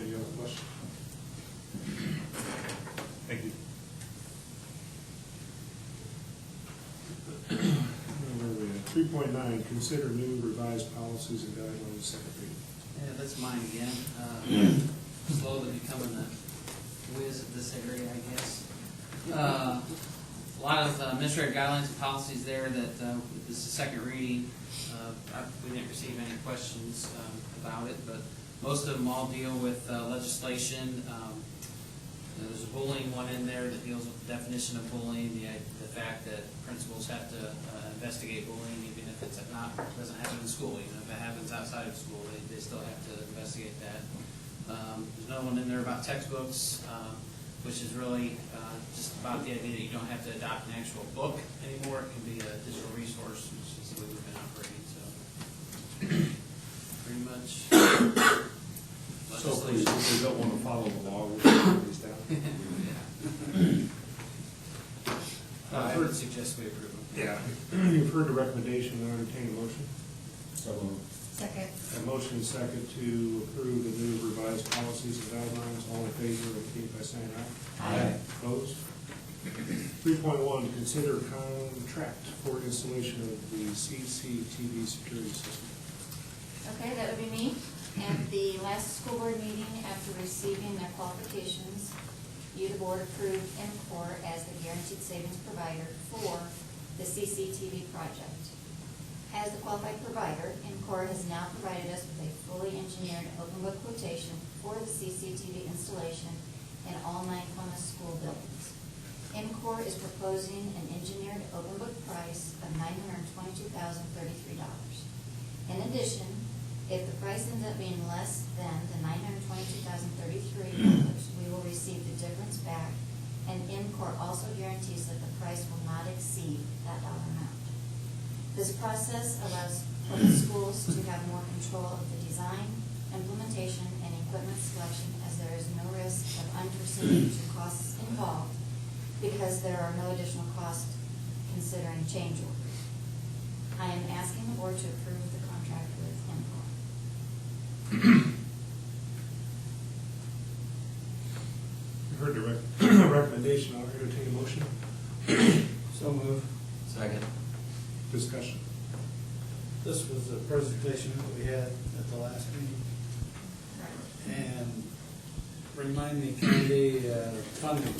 Any other questions? Thank you. 3.9, consider new revised policies and guidelines, second reading. Yeah, that's mine again. Slowly becoming the whiz of this area, I guess. A lot of administrative guidelines and policies there that this is the second reading. We didn't receive any questions about it, but most of them all deal with legislation. There's a bullying one in there that deals with the definition of bullying, the fact that principals have to investigate bullying even if it's doesn't happen in school. Even if it happens outside of school, they still have to investigate that. There's another one in there about textbooks, which is really just about the idea that you don't have to adopt an actual book anymore. It can be a digital resource, which is the way we've been operating. So pretty much. So if we don't want to follow the law, we'll take these down. I would suggest we approve them. Yeah. You've heard the recommendation, and entertain a motion. Second. A motion is second to approve the new revised policies and guidelines. All in favor, indicate by saying aye. Aye. Opposed? 3.1, consider contract for installation of the CCTV security system. Okay, that would be me. At the last school board meeting, after receiving their qualifications, you, the board, approved MCOR as the guaranteed savings provider for the CCTV project. As the qualified provider, MCOR has now provided us with a fully engineered open book quotation for the CCTV installation in all 9 Plymouth school buildings. MCOR is proposing an engineered open book price of $922,033. In addition, if the price ends up being less than the $922,033, we will receive the difference back, and MCOR also guarantees that the price will not exceed that dollar amount. This process allows for the schools to have more control of the design, implementation, and equipment selection, as there is no risk of unforeseen future costs involved, because there are no additional costs considering change orders. I am asking the board to approve the contract with IMCO. You heard the recommendation, I'll entertain a motion. So move. Second. Discussion. This was the presentation that we had at the last meeting. And remind me, Candy, funding.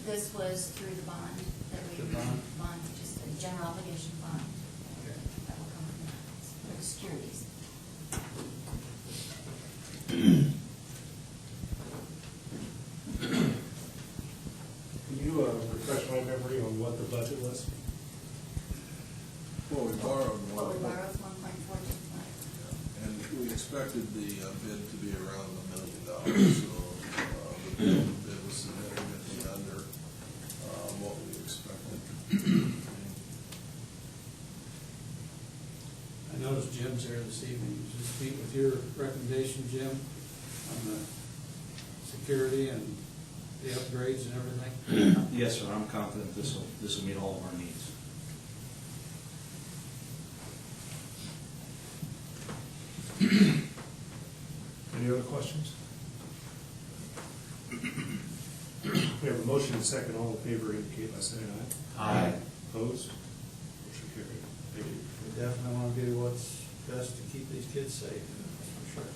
This was through the bond that we, The bond? just a general obligation bond that will come from that, for the securities. Can you refresh my memory on what the budget was? Well, we borrowed What we one, borrowed, 1.425. and we expected the bid to be around $1 million, so the bid was significantly under what we expected. I noticed Jim's here this evening. Just meet with your recommendation, Jim, on the security and the upgrades and everything. Yes, sir, I'm confident this will meet all of our needs. Any other questions? We have a motion and a second. All in favor indicate by saying aye. Aye. Opposed? Motion carried. Thank you. We definitely want to do what's best to keep these kids safe, that's for sure.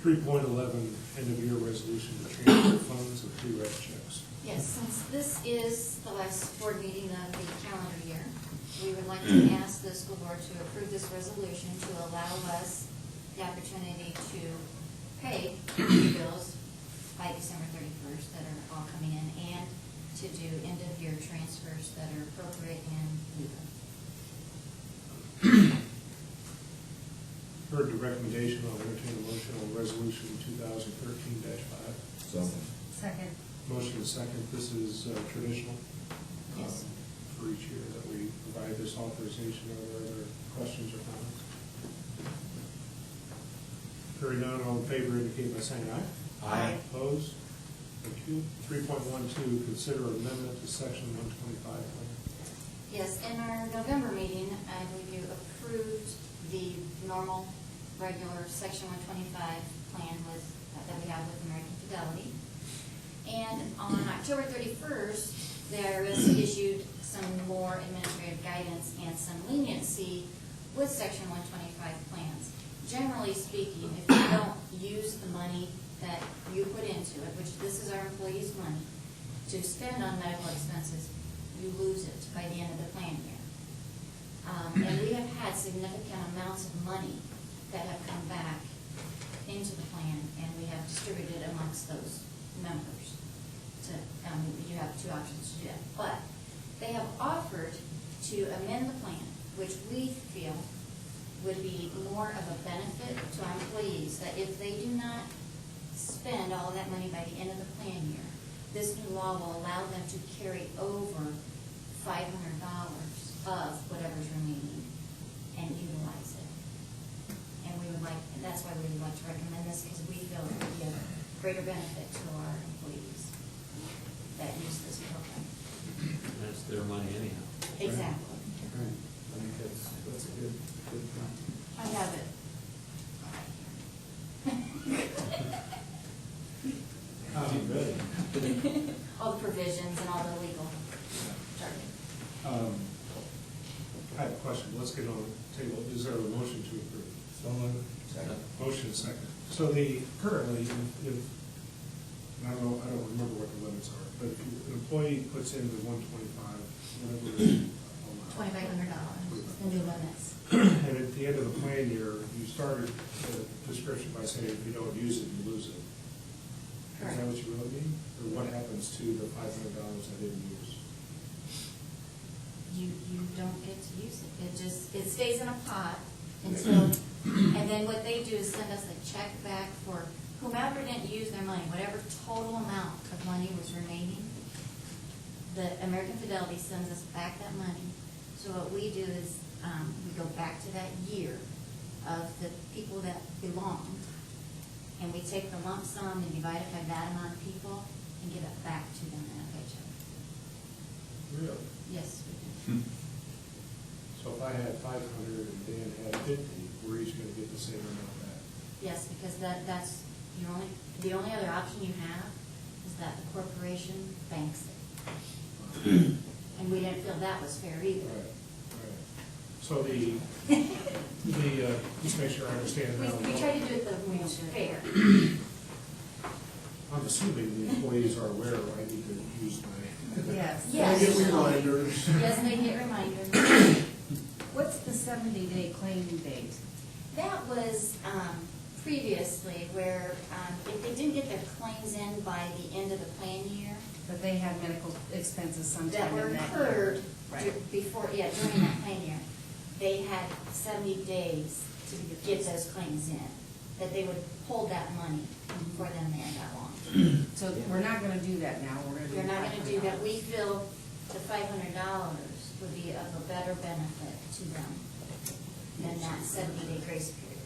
3.11, end of year resolution to transfer funds and pre-reg checks. Yes, since this is the last board meeting of the calendar year, we would like to ask the school board to approve this resolution to allow us the opportunity to pay the bills by December 31st that are all coming in, and to do end-of-year transfers that are appropriate and legal. Heard the recommendation, I'll entertain a motion on resolution 2013-5. So. Second. Motion and second, this is traditional Yes. for each year that we provide this authorization. Are there other questions or comments? Hearing none, all in favor indicate by saying aye. Aye. Opposed? Thank you. 3.12, consider amendment to section 125. Yes, in our November meeting, I believe you approved the normal, regular Section 125 plan with, that we have with American Fidelity. And on October 31st, the IRS issued some more administrative guidance and some leniency with Section 125 plans. Generally speaking, if you don't use the money that you put into it, which this is our employees' money, to spend on medical expenses, you lose it by the end of the plan year. And we have had significant amounts of money that have come back into the plan, and we have distributed amongst those members. You have two options to do that. But they have offered to amend the plan, which we feel would be more of a benefit to our employees, that if they do not spend all of that money by the end of the plan year, this new law will allow them to carry over $500 of whatever's remaining and utilize it. And we would like, and that's why we would like to recommend this, because we feel it would be a greater benefit to our employees that use this program. That's their money anyhow. Exactly. Right. I think that's a good point. I have it. All the provisions and all the legal jargon. I have a question. Let's get on the table. Is there a motion to approve? So moved. Second. Motion is second. So currently, if, I don't remember what the limits are, but if an employee puts in the 125, whatever it is, $2,500, the new limits. and at the end of the plan year, you started the description by saying if you don't use it, you lose it. Is that Correct. what you really mean? Or what happens to the $500 I didn't use? You don't get to use it. It stays in a pot until, and then what they do is send us a check back for whomever didn't use their money, whatever total amount of money was remaining, the American Fidelity sends us back that money. So what we do is, we go back to that year of the people that belonged, and we take the lump sum and divide it by that amount of people and give it back to them in a paycheck. Really? Yes, we do. So if I had 500 and Dan had 50, we're each gonna get the same amount back? Yes, because that's the only other option you have is that the corporation banks it. And we didn't feel that was fair either. Right, right. So just make sure I understand now. We try to do it the most fair. I'm assuming the employees are aware I need to use my. Yes. Yes. They get reminders. Yes, they get reminders. What's the 70-day claim date? That was previously where if they didn't get their claims in by the end of the plan year, But they had medical expenses that sometime were in that incurred year. Right. before, during that plan year, they had 70 days to get those claims in, that they would hold that money for them there that long. So we're not gonna do that now, we're gonna do. We're not gonna do that. We feel the $500 would be of a better benefit to them than that 70-day grace period.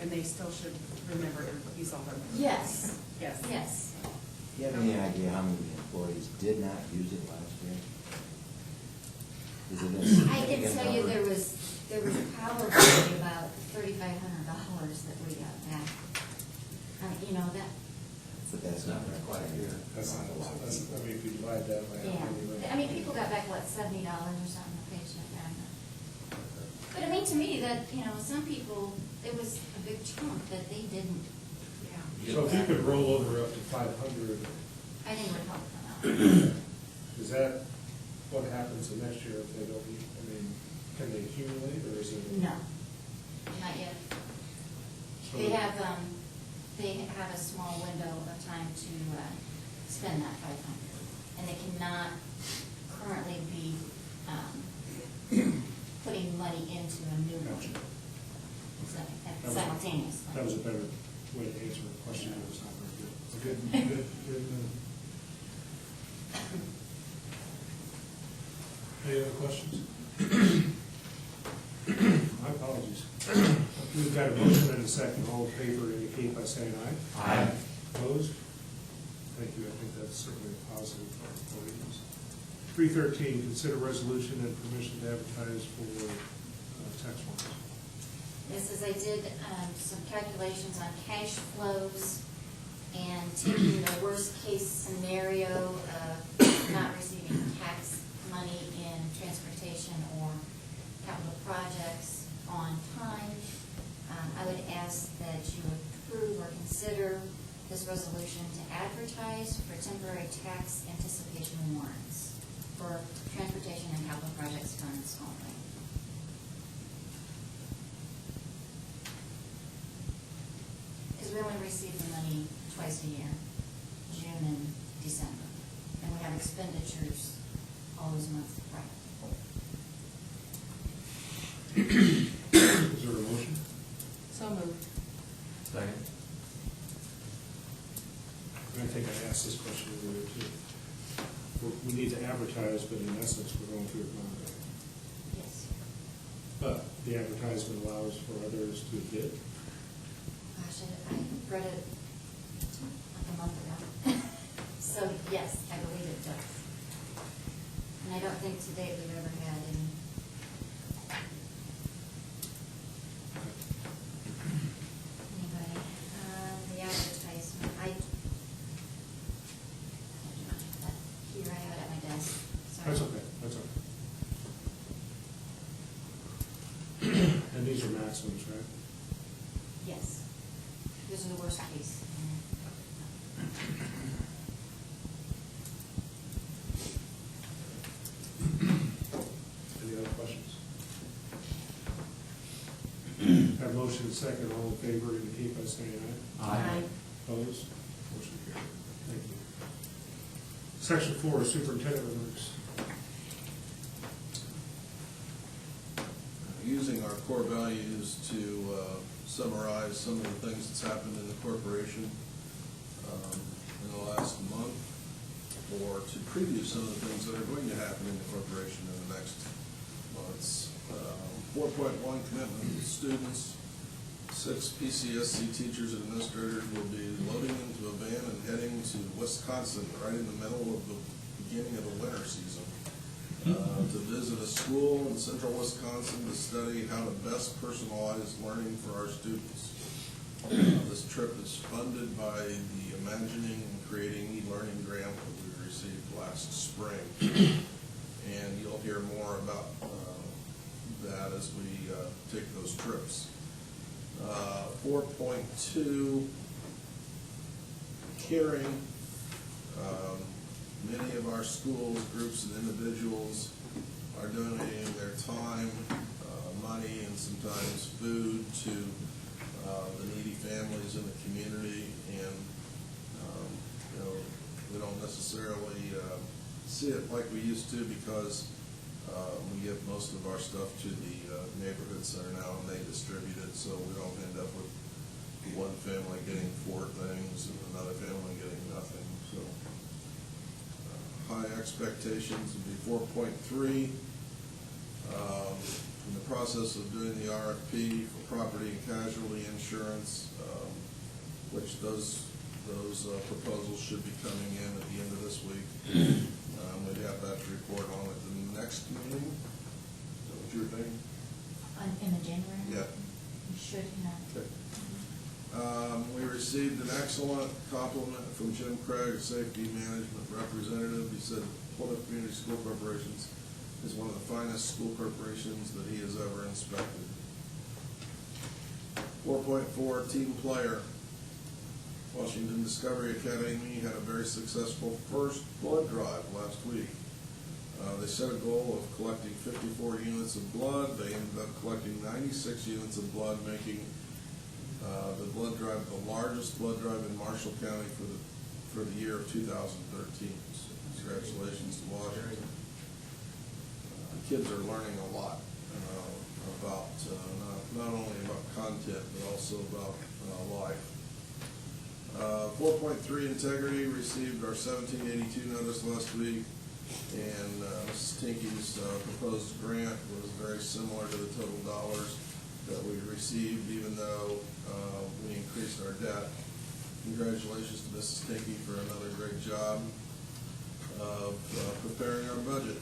And they still should remember to use all their money. Yes, Yes. yes. Do you have any idea how many employees did not use it last year? Is it a I can significant tell you number? there was probably about $3,500 that we got back. You know, that, But that's not quite a year. That's not, I mean, if you divide that by how many. yeah. I mean, people got back, what, $70 or something a paycheck, I don't know. But I mean, to me, that, some people, it was a big chunk that they didn't. So if you could roll over up to 500, I think it would help them out. is that what happens the next year if they don't, I mean, can they accumulate or is it? No, not yet. So- They have a small window of time to spend that 500, and they cannot currently be putting money into a new one. Simultaneously. That was a better way to answer the question, it was not very good. Good. Any other questions? My apologies. We've got a motion and a second. All in favor indicate by saying aye. Aye. Opposed? Thank you. I think that's certainly a positive for our employees. 313, consider resolution and permission to advertise for tax warrants. Yes, as I did some calculations on cash flows and taking the worst-case scenario of not receiving tax money in transportation or capital projects on time, I would ask that you approve or consider this resolution to advertise for temporary tax anticipation warrants for transportation and capital projects funds only. Because we only receive the money twice a year, June and December. And we have expenditures all those months prior. Is there a motion? So moved. Second. I think I asked this question earlier too. We need to advertise, but in essence, we're going through a contract. Yes. But the advertisement allows for others to bid. Gosh, I read it like a month ago. So, yes, I believe it does. And I don't think to date we've ever had any. Anybody, the advertisement, I do not have that here, I have it at my desk, sorry. That's okay, that's okay. And these are maximums, right? Yes. Those are the worst case. Any other questions? Have motion and second, all in favor indicate by saying aye. Aye. Opposed? Motion carried. Thank you. Section 4, superintendent remarks. Using our core values to summarize some of the things that's happened in the corporation in the last month. or to preview some of the things that are going to happen in the corporation in the next months. 4.1 commitment to students. 6 PCSC teachers and administrators will be loading into a van and heading to Wisconsin right in the middle of the beginning of the winter season to visit a school in central Wisconsin to study how to best personalize learning for our students. This trip is funded by the Imagining and Creating E-Learning grant that we received last spring. And you'll hear more about that as we take those trips. 4.2, caring. Many of our schools, groups, and individuals are donating their time, money, and sometimes food to the needy families in the community. And we don't necessarily see it like we used to because we give most of our stuff to the neighborhood center now, and they distribute it, so we don't end up with one family getting 4 things and another family getting nothing. So high expectations would be 4.3. In the process of doing the RFP for property and casualty insurance, which those proposals should be coming in at the end of this week. We'd have that to report on at the next meeting. Is that what you were thinking? In the January? Yeah. You should, Okay. We received an excellent compliment from Jim Craig, Safety Management Representative. He said Plymouth Community School Corporations is one of the finest school corporations that he has ever inspected. 4.4, team player. Washington Discovery Academy had a very successful first blood drive last week. They set a goal of collecting 54 units of blood. They ended up collecting 96 units of blood, making the blood drive the largest blood drive in Marshall County for the year of 2013. So congratulations to Washington. Kids are learning a lot about not only about content but also about life. 4.3, integrity, received our 1782 notice last week, and Mrs. Tinkey's proposed grant was very similar to the total dollars that we received, even though we increased our debt. Congratulations to Mrs. Tinkey for another great job of preparing our budget.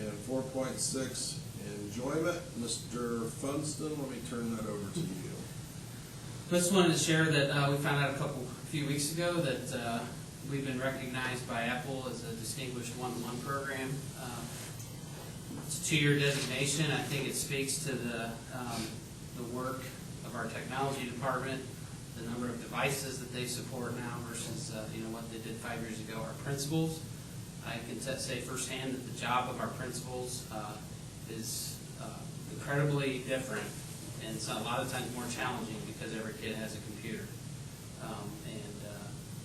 And 4.6, enjoyment. Mr. Funston, let me turn that over to you. Just wanted to share that we found out a few weeks ago that we've been recognized by Apple as a distinguished one-to-one program. It's a 2-year designation. I think it speaks to the work of our technology department, the number of devices that they support now versus what they did 5 years ago. Our principals, I can say firsthand that the job of our principals is incredibly different, and it's a lot of times more challenging because every kid has a computer.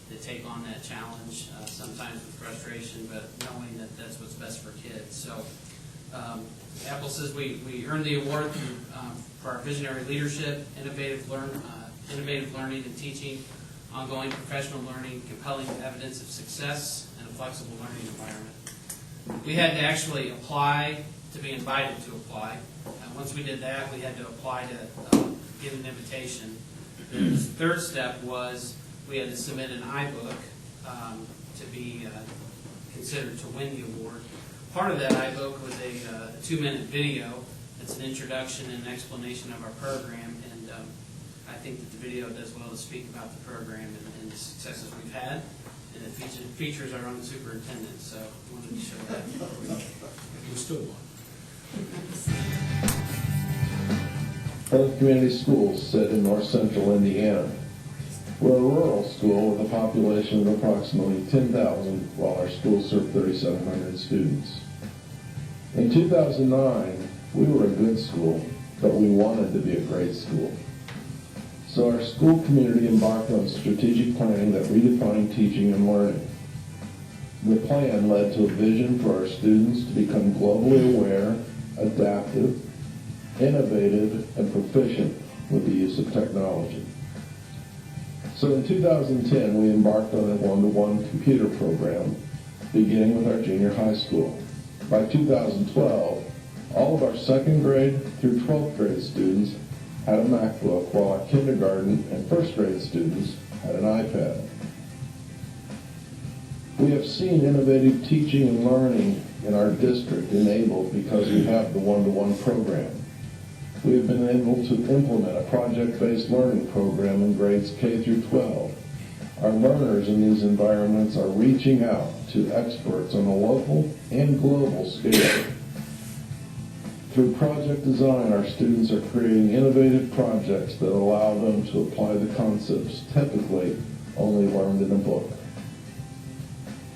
They take on that challenge, sometimes with frustration, but knowing that that's what's best for kids. So Apple says we earned the award for our visionary leadership, innovative learning and teaching, ongoing professional learning, compelling evidence of success, and a flexible learning environment. We had to actually apply to be invited to apply. Once we did that, we had to apply to get an invitation. The third step was we had to submit an iBook to be considered to win the award. Part of that iBook was a 2-minute video. It's an introduction and explanation of our program, and I think that the video does well to speak about the program and the successes we've had. And it features our own superintendent, so I wanted to show that. We still want. Plymouth Community Schools sit in north central Indiana. We're a rural school with a population of approximately 10,000, while our schools serve 3,700 students. In 2009, we were a good school, but we wanted to be a great school. So our school community embarked on strategic planning that redefined teaching and learning. The plan led to a vision for our students to become globally aware, adaptive, innovative, and proficient with the use of technology. So in 2010, we embarked on a one-to-one computer program, beginning with our junior high school. By 2012, all of our second grade through 12th grade students had a MacBook, while our kindergarten and first grade students had an iPad. We have seen innovative teaching and learning in our district enabled because we have the one-to-one program. We have been able to implement a project-based learning program in grades K through 12. Our learners in these environments are reaching out to experts on a local and global scale. Through project design, our students are creating innovative projects that allow them to apply the concepts typically only learned in a book.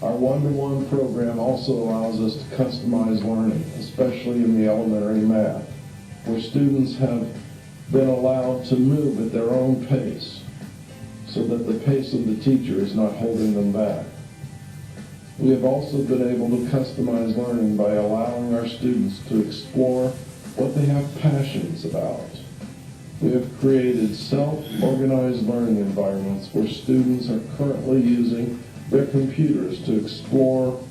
Our one-to-one program also allows us to customize learning, especially in the elementary math, where students have been allowed to move at their own pace so that the pace of the teacher is not holding them back. We have also been able to customize learning by allowing our students to explore what they have passions about. We have created self-organized learning environments where students are currently using their computers to explore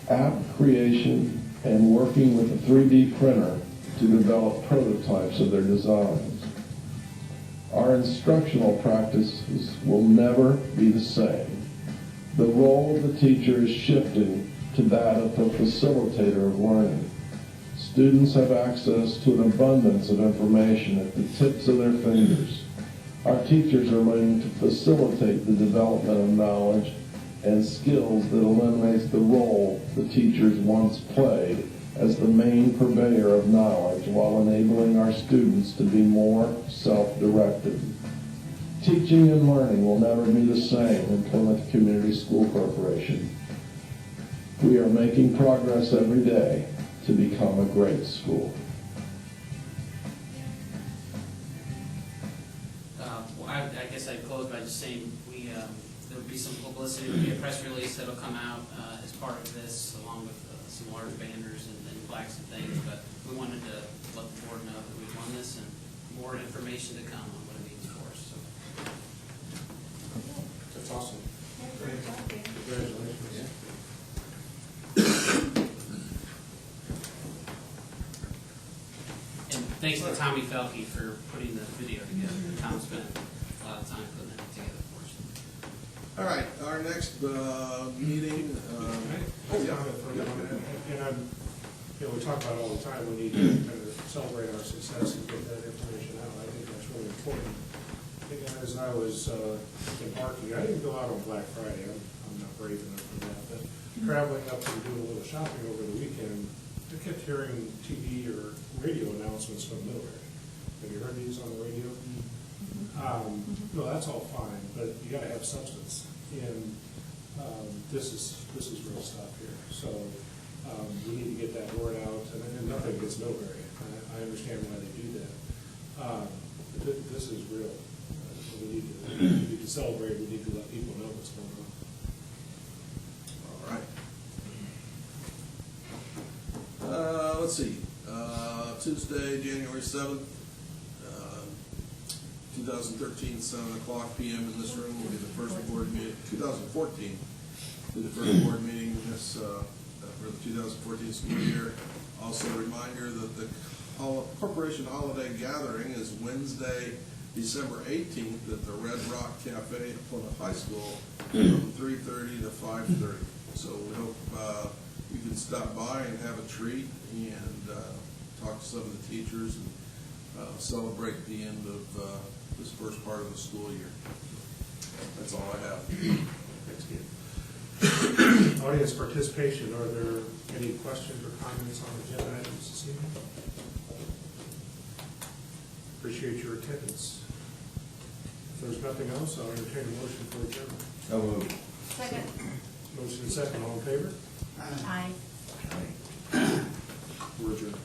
app creation and working with a 3D printer to develop prototypes of their designs. Our instructional practices will never be the same. The role of the teacher is shifting to that of the facilitator of learning. Students have access to an abundance of information at the tips of their fingers. Our teachers are learning to facilitate the development of knowledge and skills that eliminates the role the teachers once played as the main purveyor of knowledge while enabling our students to be more self-directed. Teaching and learning will never be the same in Plymouth Community School Corporation. We are making progress every day to become a great school. Well, I guess I'd close by just saying there'll be some publicity, there'll be a press release that'll come out as part of this, along with some large banners and plaques and things, but we wanted to let the board know that we won this and more information to come on what it means for us. So. That's awesome. Great. Congratulations. And thanks to Tommy Felke for putting the video together. Tom spent a lot of time putting it together for us. All right, our next meeting. And I'm, we talk about it all the time, we need to kind of celebrate our success and get that information out. I think that's really important. I think as I was embarking, I didn't go out on Black Friday, I'm not brave enough for that, but traveling up and doing a little shopping over the weekend, I kept hearing TV or radio announcements from Millwright. Have you heard these on the radio? No, that's all fine, but you gotta have substance. And this is real stuff here. So we need to get that word out, and nothing against Millwright. I understand why they do that. But this is real. We need to celebrate. We need to let people know what's going on. All right. Let's see. Tuesday, January 7th, 2013, 7 o'clock p.m. in this room will be the first board meeting. 2014 will be the first board meeting in this for the 2014 school year. Also a reminder that the corporation holiday gathering is Wednesday, December 18th at the Red Rock Cafe at Plymouth High School from 3:30 to 5:30. So we hope you can stop by and have a treat and talk to some of the teachers and celebrate the end of this first part of the school year. That's all I have. Thanks, Steve. Audience participation, are there any questions or comments on agenda items this evening? Appreciate your attendance. If there's nothing else, I'll entertain a motion for adjournment. So moved. Second. Motion and second, all in favor? Aye. We're adjourned.